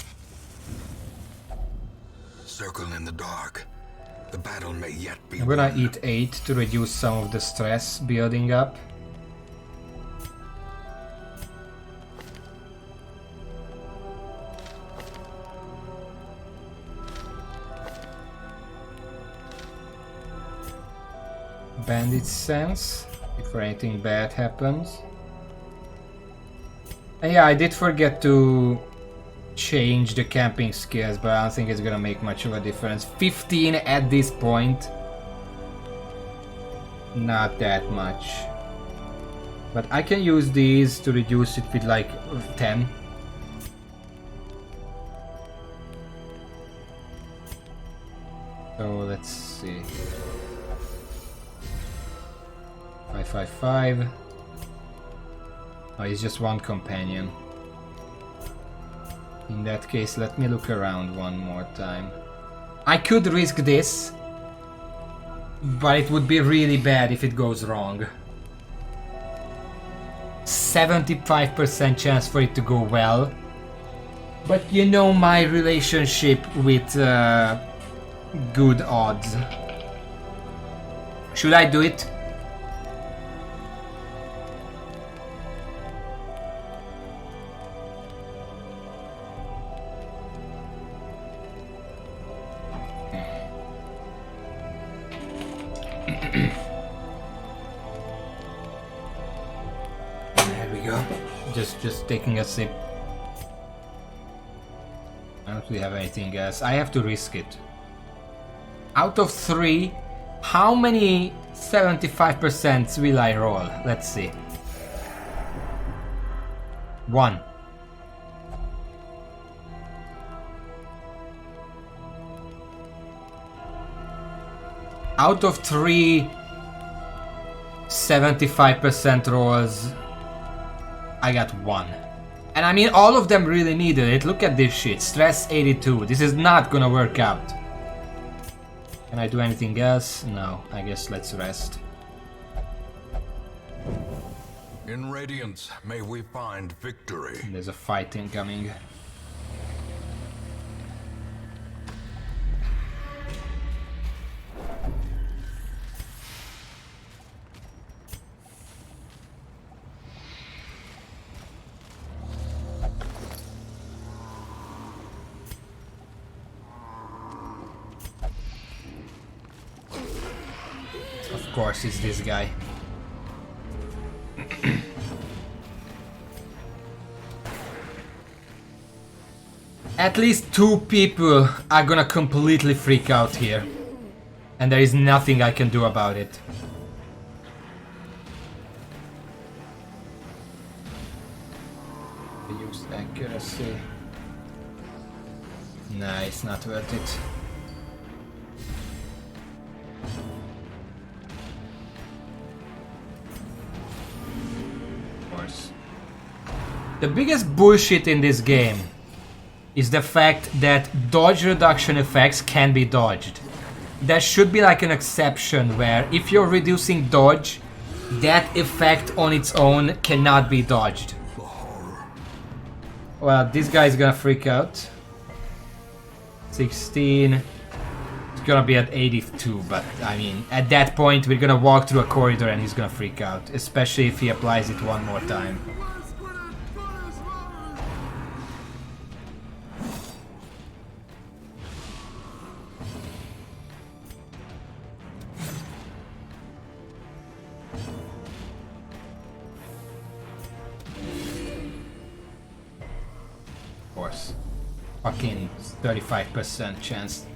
Circle in the dark. The battle may yet be I'm gonna won. eat 8 to reduce some of the stress building up. Bandit sense, if anything bad happens. And yeah, I did forget to change the camping skills, but I don't think it's gonna make much of a difference. 15 at this point. Not that much. But I can use these to reduce it with like 10. So let's see. 555. Oh, he's just one companion. In that case, let me look around one more time. I could risk this, but it would be really bad if it goes wrong. 75% chance for it to go well. But you know my relationship with good odds. Should I do it? There we go. Just taking a sip. I don't really have anything else. I have to risk it. Out of 3, how many 75% will I roll? Let's see. 1. Out of 3 75% rolls, I got 1. And I mean, all of them really needed it. Look at this shit. Stress 82. This is not gonna work out. Can I do anything else? No. I guess let's rest. In Radiance, may we find victory. There's a fight incoming. Of course, it's this guy. At least 2 people are gonna completely freak out here. And there is nothing I can do about it. Use accuracy. Nah, it's not worth it. The biggest bullshit in this game is the fact that dodge reduction effects can be dodged. There should be like an exception where if you're reducing dodge, that effect on its own cannot be dodged. Well, this guy's gonna freak out. 16. It's gonna be at 82, but I mean, at that point we're gonna walk through a corridor and he's gonna freak out, especially if he applies it one more time. Fucking 35% chance.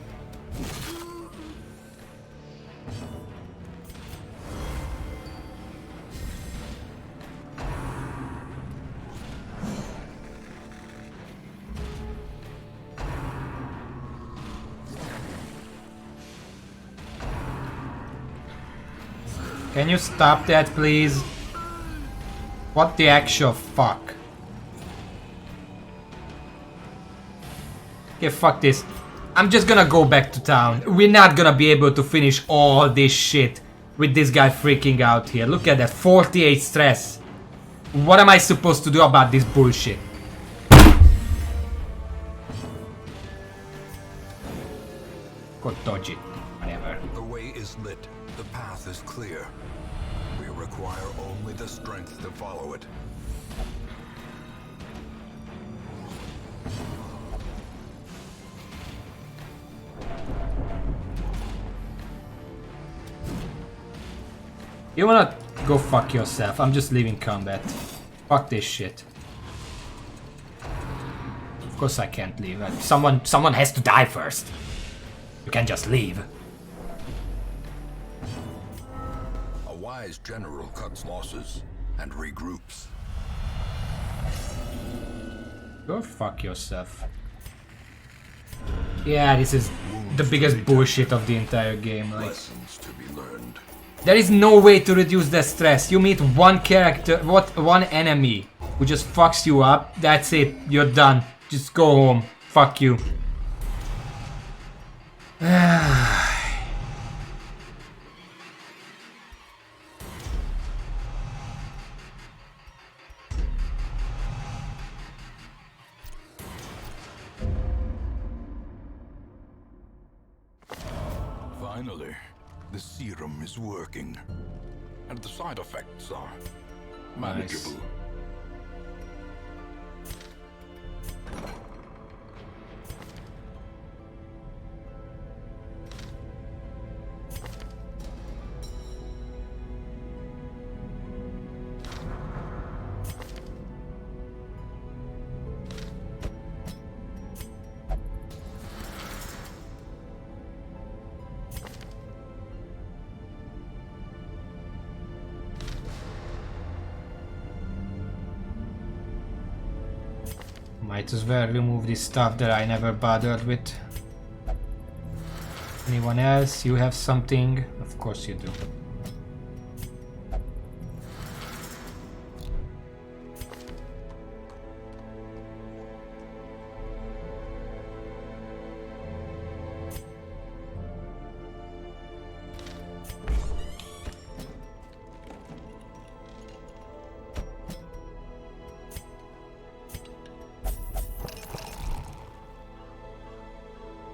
Can you stop that, please? What the actual fuck? Okay, fuck this. I'm just gonna go back to town. We're not gonna be able to finish all this shit with this guy freaking out here. Look at that, 48 stress. What am I supposed to do about this bullshit? Go dodge it. Whatever. The way is lit. The path is clear. We require only the strength to follow it. You wanna go fuck yourself? I'm just leaving combat. Fuck this shit. Of course I can't leave. Someone has to die first. You can't just leave. A wise general cuts losses. and regroups. Go fuck yourself. Yeah, this is the biggest bullshit of the entire game. Like, Lessons to be learned. there is no way to reduce the stress. You meet one character, one enemy who just fucks you up. That's it. You're done. Just go home. Fuck you. Finally, the serum is working. And the side effects are manageable. Might as well remove this stuff that I never bothered with. Anyone else? You have something? Of course you do.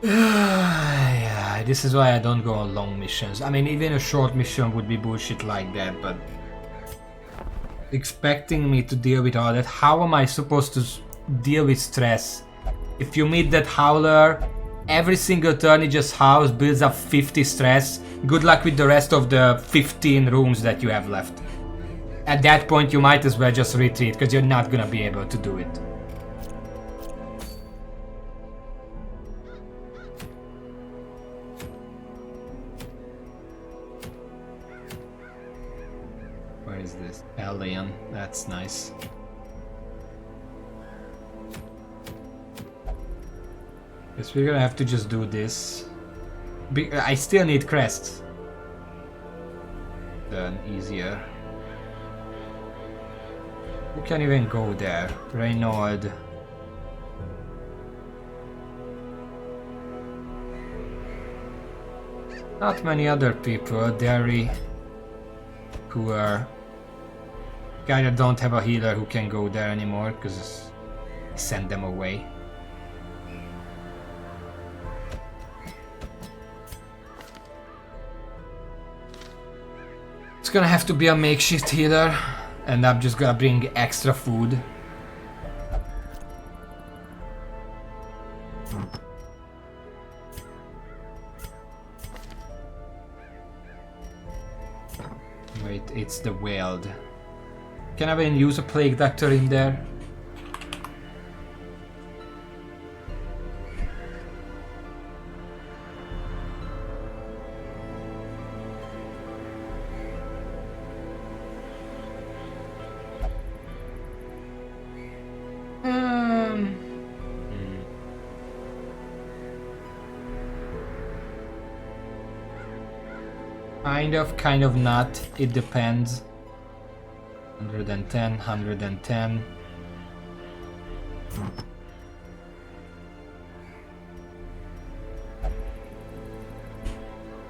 Yeah, this is why I don't go on long missions. I mean, even a short mission would be bullshit like that, but expecting me to deal with all that, how am I supposed to deal with stress? If you meet that howler, every single turn he just howls, builds up 50 stress. Good luck with the rest of the 15 rooms that you have left. At that point you might as well just retreat, because you're not gonna be able to do it. Where is this? Alien. That's nice. Guess we're gonna have to just do this. I still need crests. Then easier. Who can even go there? Reynold. Not many other people. Derry. Who are... Kinda don't have a healer who can go there anymore because I sent them away. It's gonna have to be a makeshift healer, and I'm just gonna bring extra food. Wait, it's the Weld. Can I even use a Plague Doctor in there? Kind of not. It depends. 110, 110.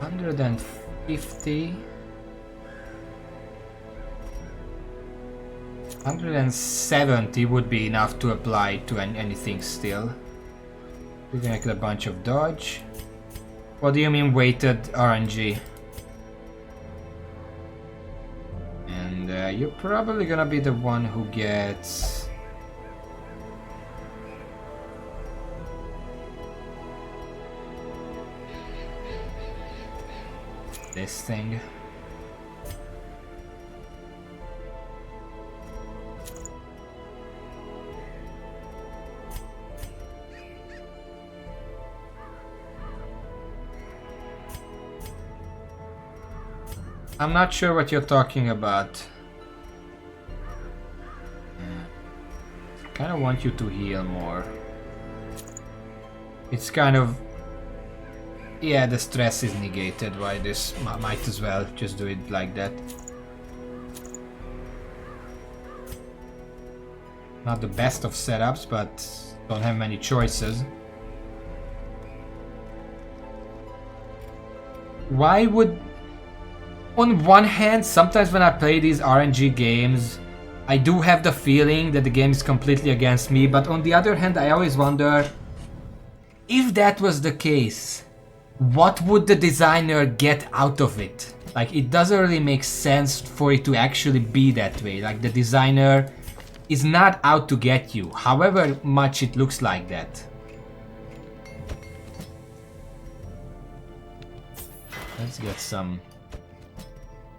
$150. 170 would be enough to apply to anything still. We're gonna get a bunch of dodge. What do you mean weighted RNG? You're probably gonna be the one who gets... this thing. I'm not sure what you're talking about. kind of want you to heal more. It's kind of... Yeah, the stress is negated by this. Might as well just do it like that. Not the best of setups, but don't have many choices. Why would... On one hand, sometimes when I play these RNG games, I do have the feeling that the game is completely against me, but on the other hand, I always wonder, if that was the case, what would the designer get out of it? Like, it doesn't really make sense for it to actually be that way. Like, the designer is not out to get you, however much it looks like that. Let's get some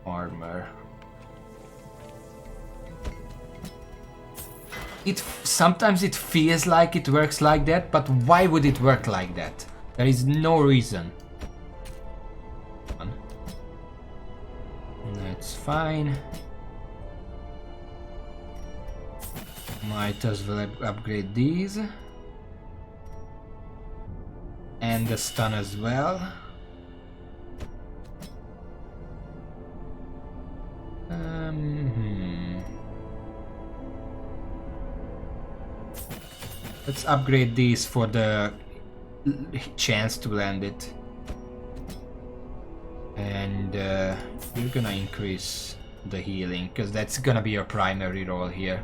armor. Sometimes it feels like it works like that, but why would it work like that? There is no reason. That's fine. Might as well upgrade these. And the stun as well. Let's upgrade these for the chance to land it. And you're gonna increase the healing, because that's gonna be your primary role here.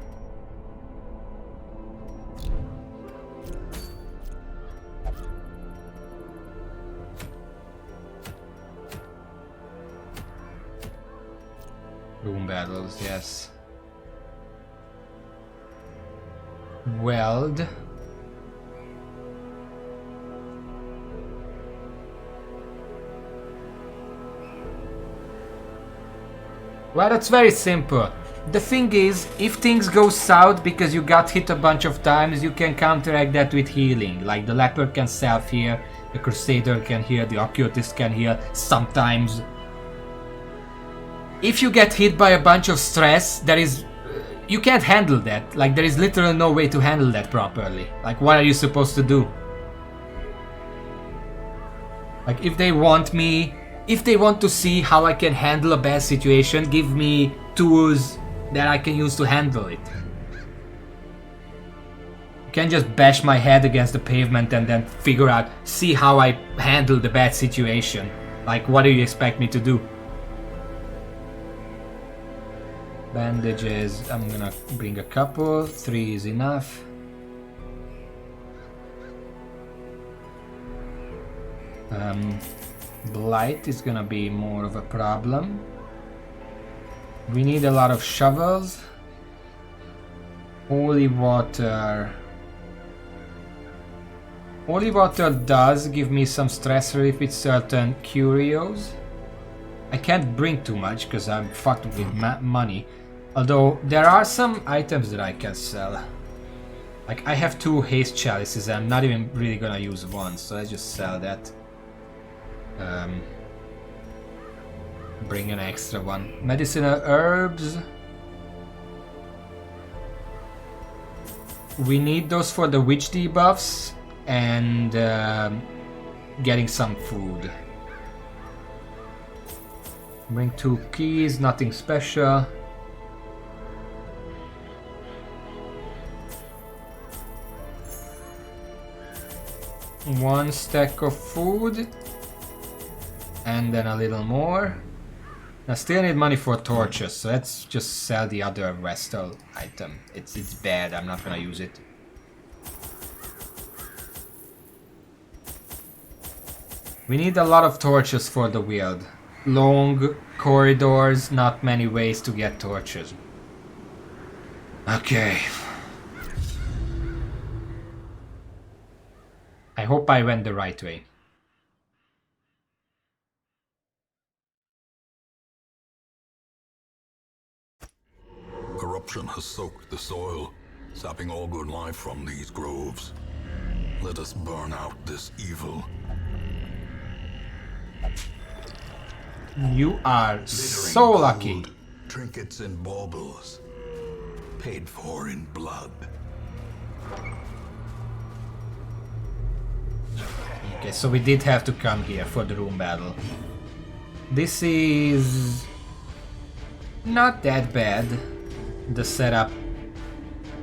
Room battles, yes. Weld. Well, that's very simple. The thing is, if things go south because you got hit a bunch of times, you can counteract that with healing. Like the Leper can self-heal, the Crusader can heal, the Occultist can heal, sometimes. If you get hit by a bunch of stress, there is... you can't handle that. Like, there is literally no way to handle that properly. Like, what are you supposed to do? Like, if they want me... if they want to see how I can handle a bad situation, give me tools that I can use to handle it. You can't just bash my head against the pavement and then figure out, see how I handle the bad situation. Like, what do you expect me to do? Bandages, I'm gonna bring a couple, 3 is enough. Blight is gonna be more of a problem. We need a lot of shovels. Holy water. Holy water does give me some stress relief with certain curios. I can't bring too much because I'm fucked with money. Although there are some items that I can sell. Like, I have 2 haste chalices and I'm not even really gonna use one, so let's just sell that. Bring an extra one. Medicinal herbs. We need those for the witch debuffs and getting some food. Bring 2 keys, nothing special. One stack of food. And then a little more. I still need money for torches, so let's just sell the other Vestal item. It's bad, I'm not gonna use it. We need a lot of torches for the Weald. Long corridors, not many ways to get torches. Okay. I hope I went the right way. Corruption has soaked the soil, sapping all good life from these groves. Let us burn out this evil. You are so lucky. Trinkets and baubles, paid for in blood. Okay, so we did have to come here for the room battle. This is not that bad, the setup.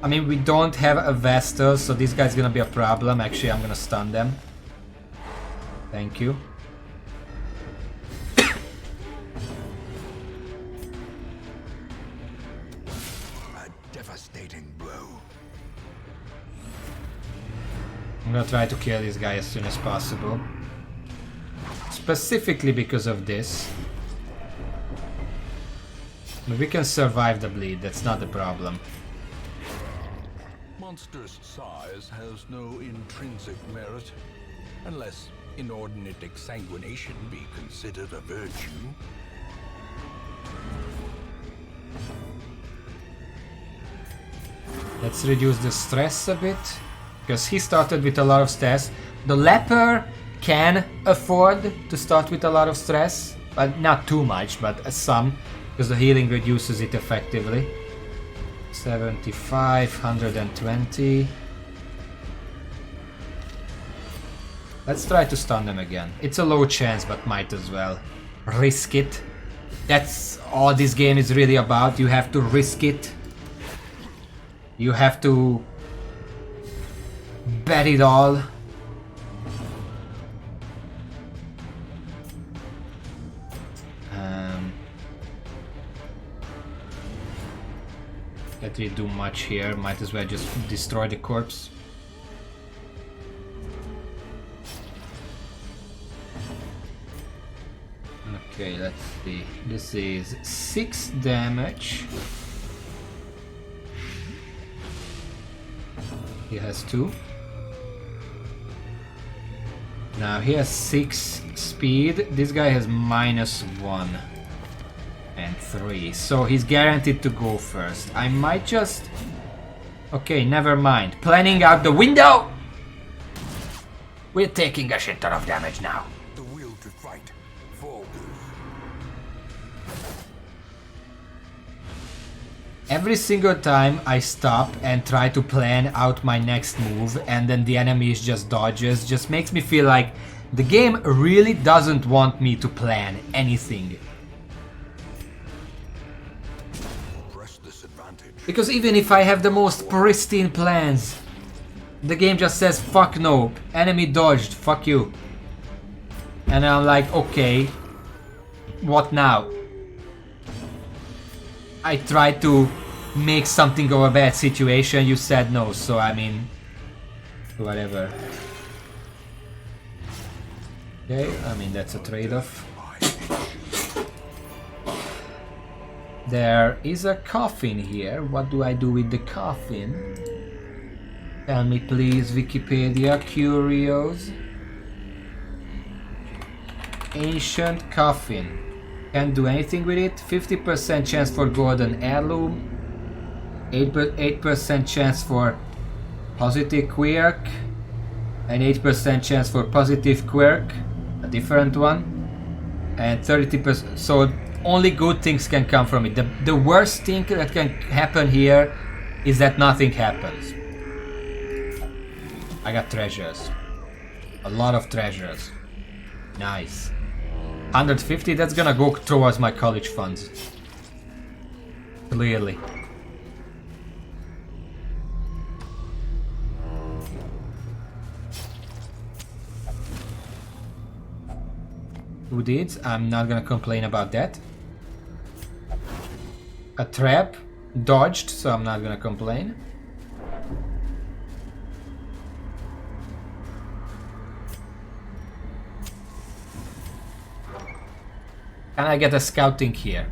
I mean, we don't have a Vestal, so this guy's gonna be a problem. Actually, I'm gonna stun them. Thank you. A devastating blow. I'm gonna try to kill this guy as soon as possible. Specifically because of this. But we can survive the bleed, that's not the problem. Monster's size has no intrinsic merit, unless inordinate exsanguination be considered a virtue. Let's reduce the stress a bit, because he started with a lot of stress. The leper can afford to start with a lot of stress, but not too much, but some, because the healing reduces it effectively. 75, 120. Let's try to stun them again. It's a low chance, but might as well. Risk it. That's all this game is really about. You have to risk it. You have to bet it all. Can't really do much here. Might as well just destroy the corpse. Okay, let's see. This is 6 damage. He has 2. Now he has 6 speed. This guy has -1 and 3. So he's guaranteed to go first. I might just... Okay, never mind. Planning out the window! We're taking a shit ton of damage now. The will to fight falters. Every single time I stop and try to plan out my next move and then the enemy just dodges, just makes me feel like the game really doesn't want me to plan anything. Press this advantage. Because even if I have the most pristine plans, the game just says fuck no, enemy dodged, fuck you. And I'm like, okay, what now? I tried to make something of a bad situation, you said no, so I mean, whatever. Okay, I mean that's a trade-off. There is a coffin here. What do I do with the coffin? Tell me please, Wikipedia, curios. Ancient coffin. Can't do anything with it. 50% chance for golden heirloom. 8% chance for positive quirk. And 8% chance for positive quirk. A different one. And 30%. So only good things can come from it. The worst thing that can happen here is that nothing happens. I got treasures. A lot of treasures. Nice. 150, that's gonna go towards my college funds. Clearly. Who did? I'm not gonna complain about that. A trap dodged, so I'm not gonna complain. Can I get a scouting here?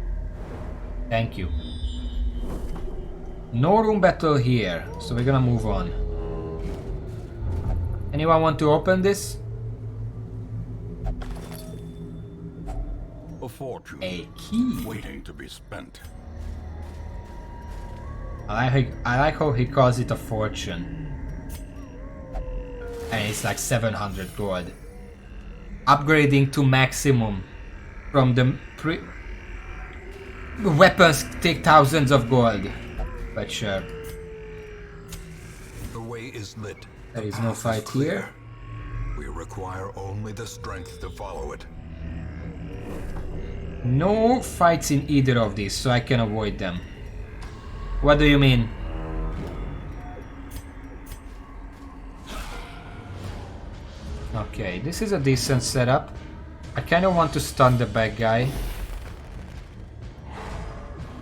Thank you. No room battle here, so we're gonna move on. Anyone want to open this? A fortune A key. waiting to be spent. I like how he calls it a fortune. And it's like 700 gold. Upgrading to maximum. From the weapons take thousands of gold. But sure. The way way is lit. There The is no path fight clear. here. We require only the strength to follow it. No fights in either of these, so I can avoid them. What do you mean? Okay, this is a decent setup. I kind of want to stun the bad guy.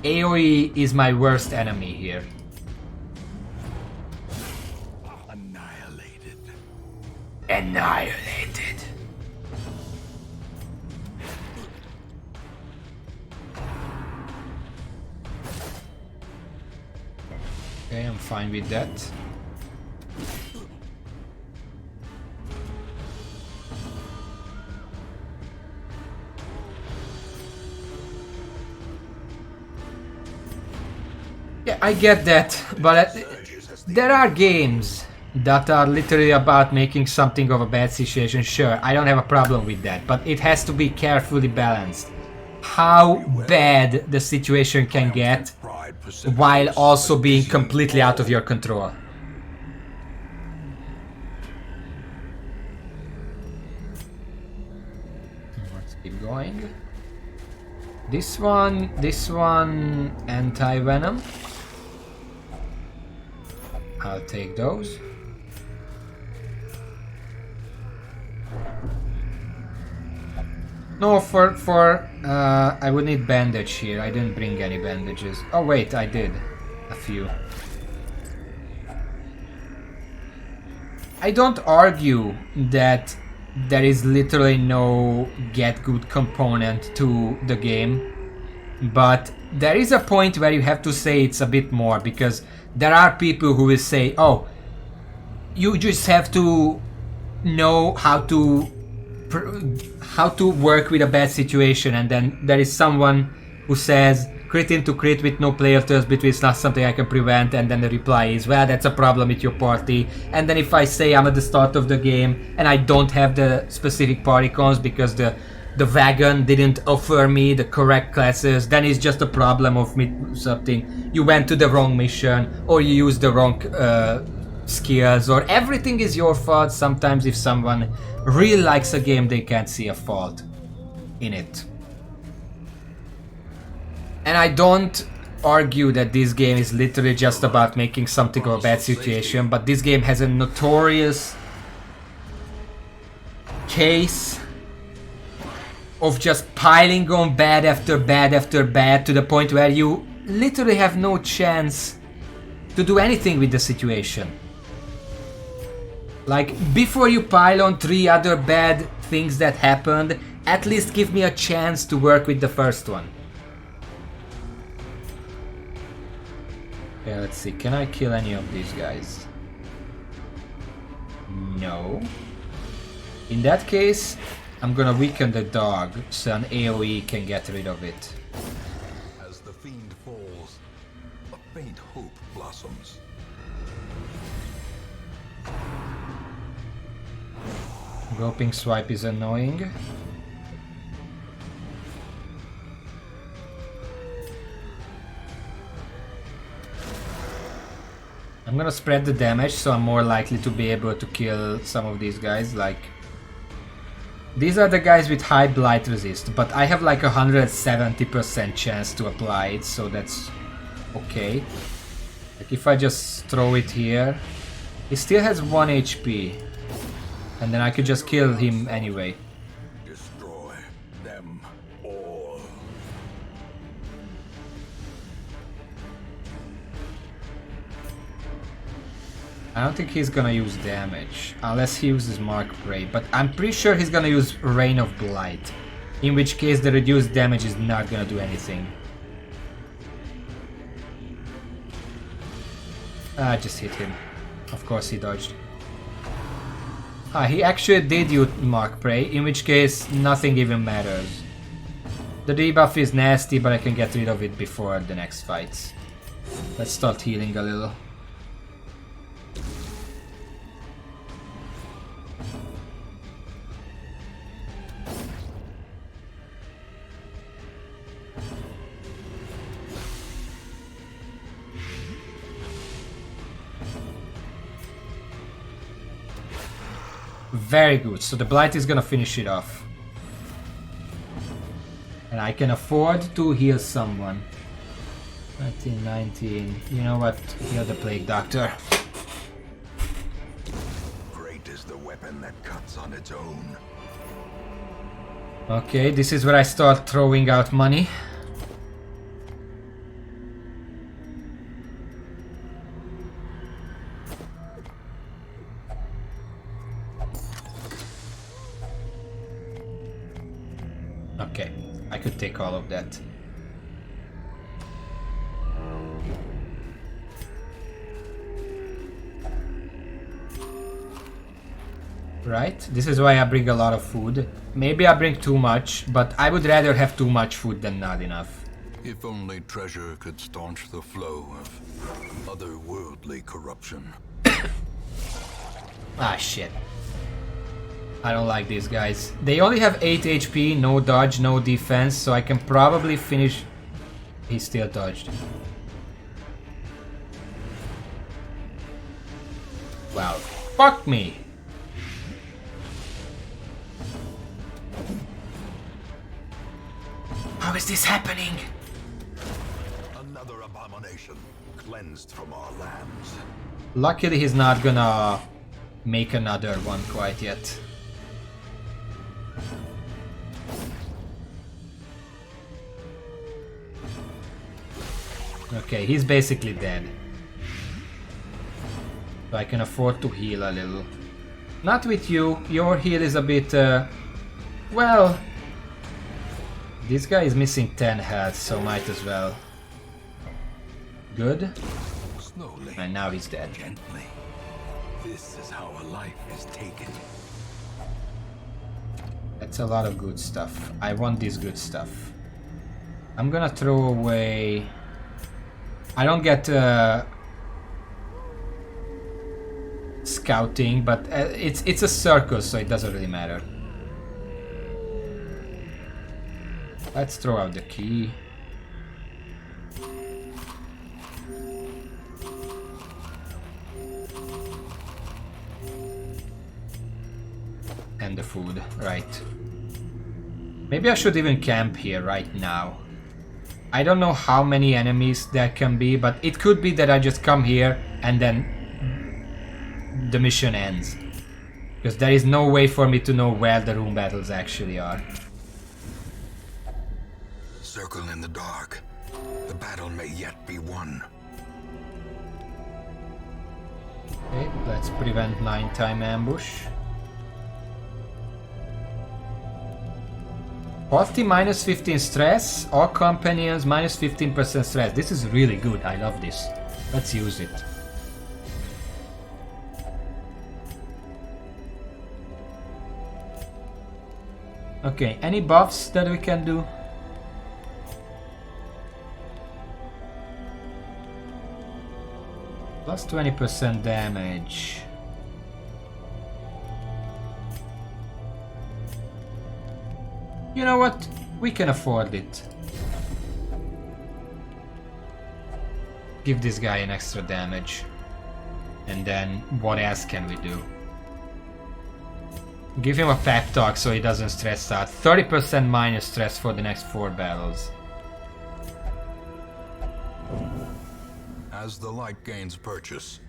AoE is my worst enemy here. Annihilated. Annihilated. Okay, I'm fine with that. Yeah, I get that, but there are games that are literally about making something of a bad situation. Sure, I don't have a problem with that, but it has to be carefully balanced. How bad the situation can get while also being completely out of your control. Let's keep going. This one, anti-venom. I'll take those. No, I would need bandage here. I didn't bring any bandages. Oh wait, I did. A few. I don't argue that there is literally no get good component to the game, but there is a point where you have to say it's a bit more, because there are people who will say, oh, you just have to know how to work with a bad situation, and then there is someone who says crit into crit with no player turns between, it's not something I can prevent, and then the reply is, well, that's a problem with your party. And then if I say I'm at the start of the game and I don't have the specific party cons because the wagon didn't offer me the correct classes, then it's just a problem of something. You went to the wrong mission, or you used the wrong skills, or everything is your fault. Sometimes if someone really likes a game, they can't see a fault in it. And I don't argue that this game is literally just about making something of a bad situation, but this game has a notorious case of just piling on bad after bad after bad, to the point where you literally have no chance to do anything with the situation. Like, before you pile on 3 other bad things that happened, at least give me a chance to work with the first one. Okay, let's see. Can I kill any of these guys? No. In that case, I'm gonna weaken the dog so an AoE can get rid of it. As the fiend falls, a faint hope blossoms. Groping swipe is annoying. I'm gonna spread the damage, so I'm more likely to be able to kill some of these guys. Like, these are the guys with high blight resist, but I have like 170% chance to apply it, so that's okay. Like, if I just throw it here, he still has 1 HP, and then I could just kill him anyway. Destroy them all. I don't think he's gonna use damage, unless he uses Mark Prey, but I'm pretty sure he's gonna use Rain of Blight, in which case the reduced damage is not gonna do anything. I just hit him. Of course he dodged. Ah, he actually did use Mark Prey, in which case nothing even matters. The debuff is nasty, but I can get rid of it before the next fights. Let's start healing a little. Very good. So the Blight is gonna finish it off. And I can afford to heal someone. 1919. You know what? Heal the Plague Doctor. Great is the weapon that cuts on its own. Okay, this is where I start throwing out money. Okay, I could take all of that. Right, this is why I bring a lot of food. Maybe I bring too much, but I would rather have too much food than not enough. If only treasure could staunch the flow of otherworldly corruption. Ah, shit. I don't like these guys. They only have 8 HP, no dodge, no defense, so I can probably finish... He still dodged. Well, fuck me! How is this happening? Another abomination cleansed from our lands. Luckily he's not gonna make another one quite yet. Okay, he's basically dead. So I can afford to heal a little. Not with you, your heal is a bit... well... This guy is missing 10 health, so might as well. Good. Slowly, And now he's dead. gently. This is how a life is taken. That's a lot of good stuff. I want this good stuff. I'm gonna throw away... I don't get scouting, but it's a circus, so it doesn't really matter. Let's throw out the key. And the food, right. Maybe I should even camp here right now. I don't know how many enemies there can be, but it could be that I just come here and then the mission ends. Because there is no way for me to know where the room battles actually are. Circle in the dark. The battle may yet be won. Okay, let's prevent 9-time ambush. Party minus 15 stress, all companions minus 15% stress. This is really good, I love this. Let's use it. Okay, any buffs that we can do? Plus 20% damage. You know what? We can afford it. Give this guy an extra damage. And then what else can we do? Give him a pep talk so he doesn't stress out. 30% minus stress for the next 4 battles. As the light gains purchase,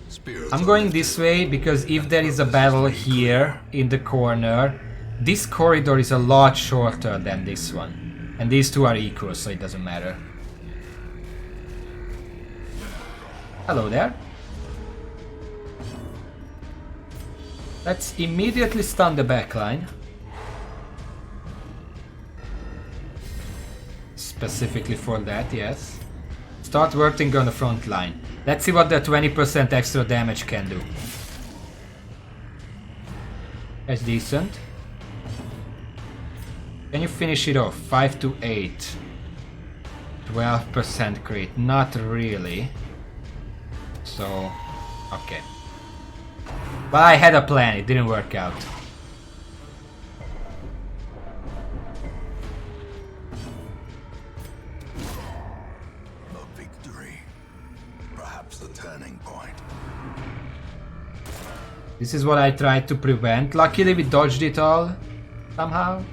spirits I'm are going lifted. this way because if there is a battle here in the corner, this corridor is a lot shorter than this one. And these two are equal, so it doesn't matter. Hello there. Let's immediately stun the backline. Specifically for that, yes. Start working on the front line. Let's see what the 20% extra damage can do. That's decent. Can you finish it off? 5 to 8. 12% crit. Not really. So, okay. But I had a plan, it didn't work out. A victory. Perhaps the turning point. This is what I tried to prevent. Luckily we dodged it all somehow.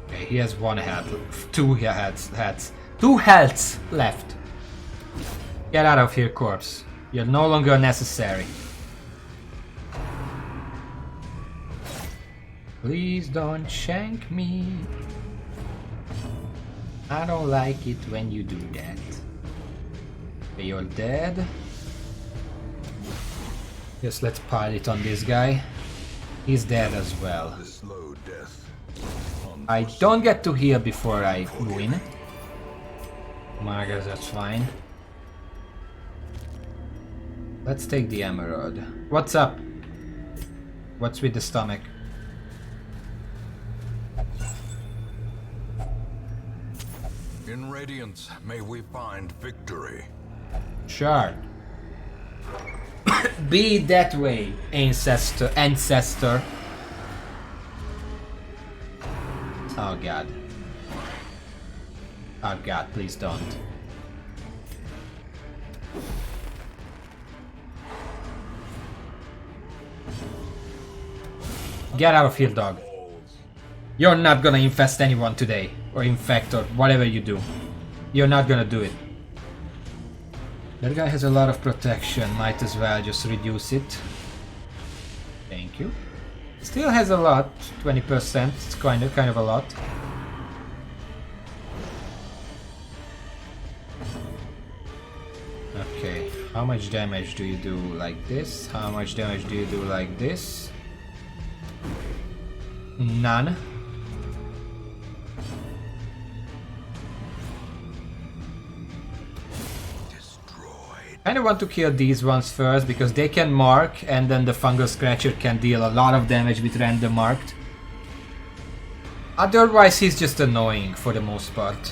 Okay, he has one health. Two heads. 2 healths left. Get out of here, corpse. You're no longer necessary. Please don't shank me. I don't like it when you do that. Okay, you're dead. Just let's pile it on this guy. He's dead as well. The slow death. I don't get to heal before I win. I guess that's fine. Let's take the emerald. What's up? What's with the stomach? In Radiance, may we find victory. Sure. Be that way, ancestor. Oh god. Oh god, please don't. Get out of here, dog. You're not gonna infest anyone today. Or infect or whatever you do. You're not gonna do it. That guy has a lot of protection. Might as well just reduce it. Thank you. Still has a lot. 20%. It's kind of a lot. Okay. How much damage do you do like this? How much damage do you do like this? None. I kind of want to kill these ones first because they can mark and then the fungal scratcher can deal a lot of damage with random marked. Otherwise he's just annoying for the most part.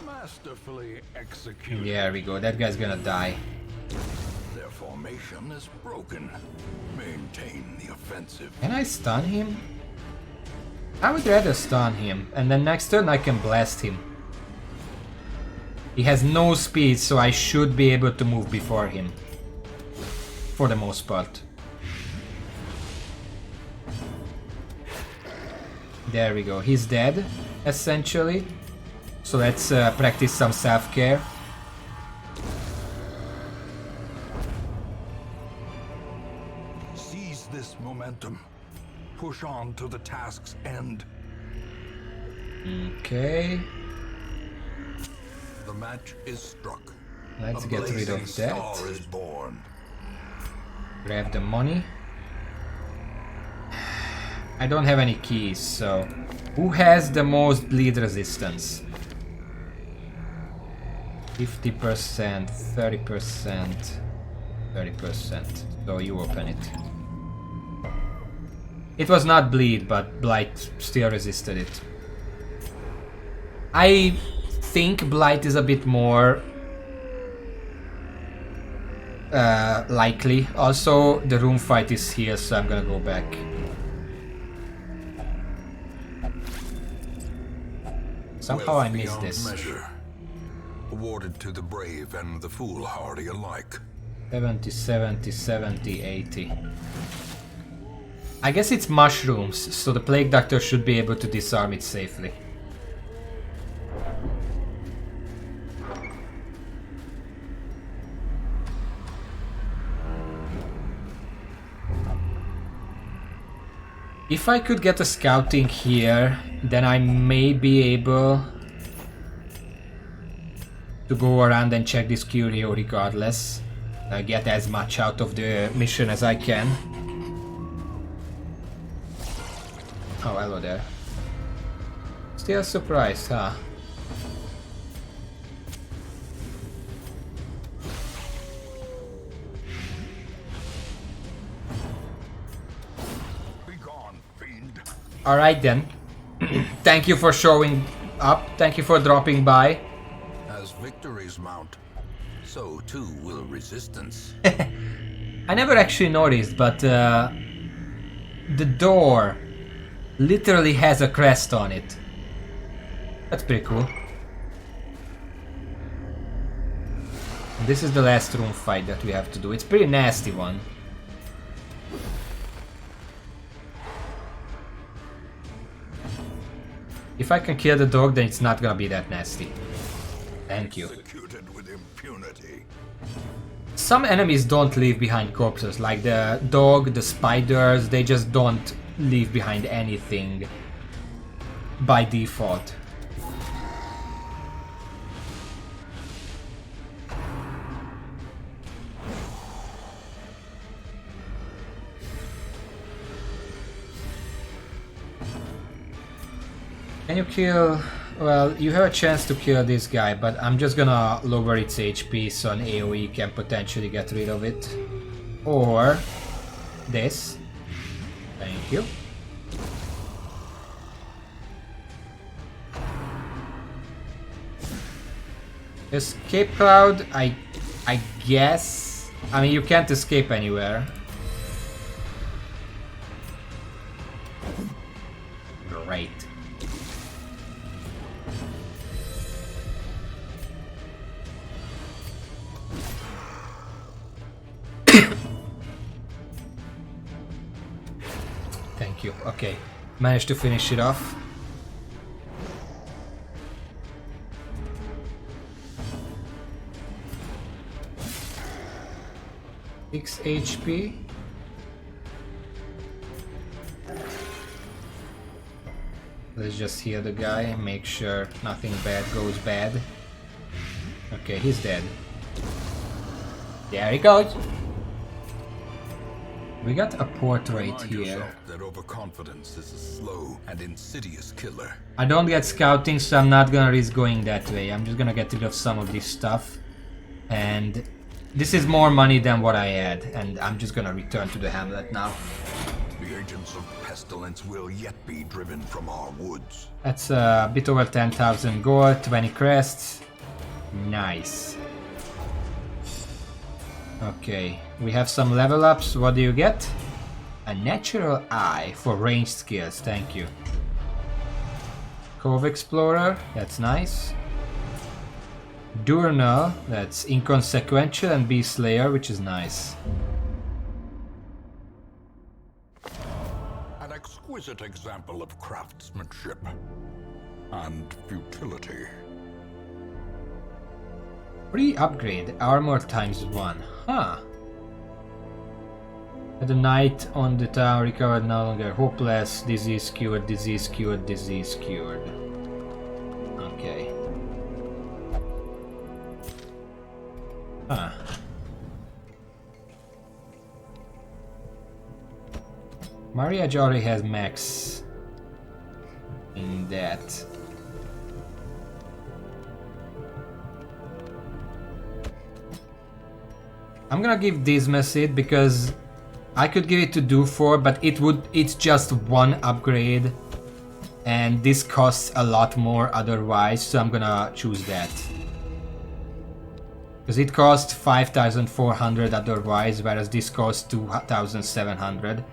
Masterfully executed. There we go, that guy's gonna die. Their formation is broken. Maintain the offensive. Can I stun him? I would rather stun him, and then next turn I can blast him. He has no speed, so I should be able to move before him. For the most part. There we go, he's dead, essentially. So let's practice some self-care. Seize this momentum. Push on to the task's end. Okay, The match is struck. let's A get rid blazing of star that. is born. Grab the money. I don't have any keys, so... Who has the most bleed resistance? 50%, 30%, 30%. So you open it. It was not bleed, but Blight still resisted it. I think Blight is a bit more likely. Also, the room fight is here, so I'm gonna go back. Somehow I missed Wealth beyond this. measure. Awarded to the brave and the foolhardy alike. 70, 70, 70, 80. I guess it's mushrooms, so the Plague Doctor should be able to disarm it safely. If I could get a scouting here, then I may be able to go around and check this curio regardless. Get as much out of the mission as I can. Oh, hello there. Still surprised, huh? Be gone, fiend. Alright then. Thank you for showing up. Thank you for dropping by. As victories mount, so too will resistance. I never actually noticed, but the door literally has a crest on it. That's pretty cool. And this is the last room fight that we have to do. It's a pretty nasty one. If I can kill the dog, then it's not gonna be that nasty. Thank you. Executed with impunity. Some enemies don't leave behind corpses, like the dog, the spiders, they just don't leave behind anything by default. Can you kill... Well, you have a chance to kill this guy, but I'm just gonna lower its HP so an AoE can potentially get rid of it. Or... this. Thank you. Escape cloud, I guess... I mean, you can't escape anywhere. Great. Thank you. Okay. Managed to finish it off. Six HP. Let's just heal the guy and make sure nothing bad goes bad. Okay, he's dead. There he goes. We got a portrait Remind here. yourself that overconfidence is a slow and insidious killer. I don't get scouting, so I'm not gonna risk going that way. I'm just gonna get rid of some of this stuff. And this is more money than what I had, and I'm just gonna return to the hamlet now. The agents of pestilence will yet be driven from our woods. That's a bit over 10,000 gold, 20 crests. Nice. Okay, we have some level ups. What do you get? A natural eye for ranged skills, thank you. Cove Explorer, that's nice. Durnal, that's inconsequential, and Beast Slayer, which is nice. An exquisite example of craftsmanship and futility. Free upgrade, armor ×1. Huh. Had a knight on the town recovered, no longer hopeless, disease cured, disease cured, disease cured. Okay. Huh. Maria Jory has max in that. I'm gonna give Dismas it because I could give it to Dufour, but it's just one upgrade and this costs a lot more otherwise, so I'm gonna choose that. Because it costs 5,400 otherwise, whereas this costs 2,700.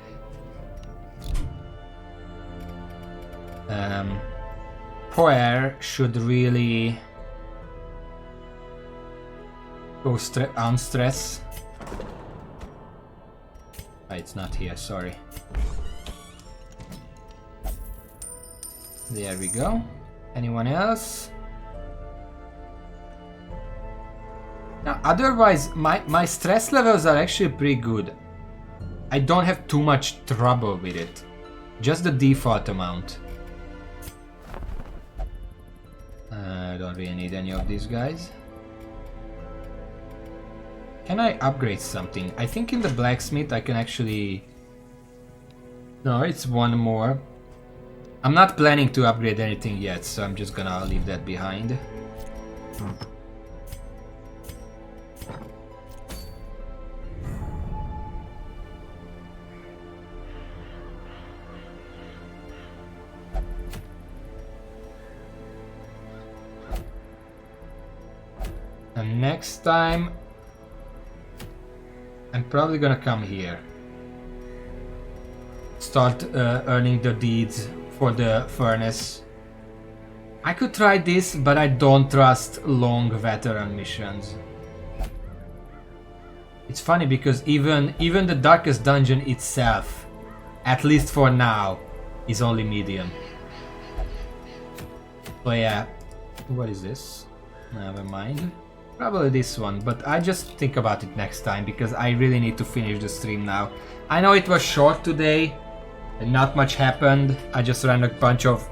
Poer should really go on stress. It's not here, sorry. There we go. Anyone else? Now, otherwise, my stress levels are actually pretty good. I don't have too much trouble with it. Just the default amount. I don't really need any of these guys. Can I upgrade something? I think in the blacksmith I can actually... No, it's one more. I'm not planning to upgrade anything yet, so I'm just gonna leave that behind. next time I'm probably gonna come here. Start earning the deeds for the furnace. I could try this, but I don't trust long veteran missions. It's funny because even the Darkest Dungeon itself, at least for now, is only medium. So yeah, what is this? Never mind. Probably this one, but I just think about it next time because I really need to finish the stream now. I know it was short today and not much happened. I just ran a bunch of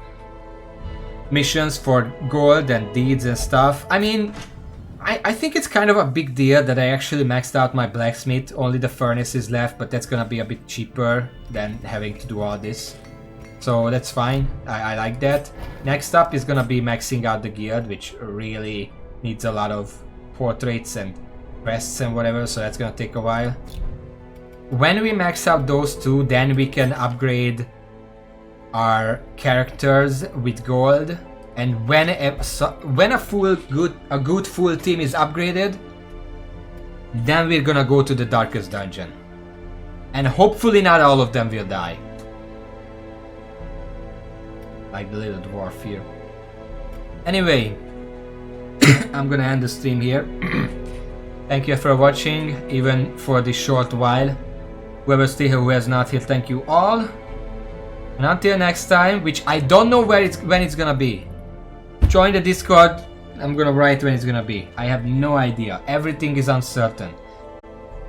missions for gold and deeds and stuff. I mean, I think it's kind of a big deal that I actually maxed out my blacksmith. Only the furnace is left, but that's gonna be a bit cheaper than having to do all this. So that's fine, I like that. Next up is gonna be maxing out the guild, which really needs a lot of portraits and quests and whatever, so that's gonna take a while. When we max out those two, then we can upgrade our characters with gold. And when a good full team is upgraded, then we're gonna go to the Darkest Dungeon. And hopefully not all of them will die. Like the little dwarf here. Anyway, I'm gonna end the stream here. Thank you for watching, even for this short while. Whoever's still here who has not here, thank you all. And until next time, which I don't know when it's gonna be. Join the Discord. I'm gonna write when it's gonna be. I have no idea. Everything is uncertain.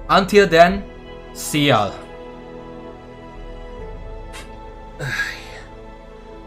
Until then, see y'all.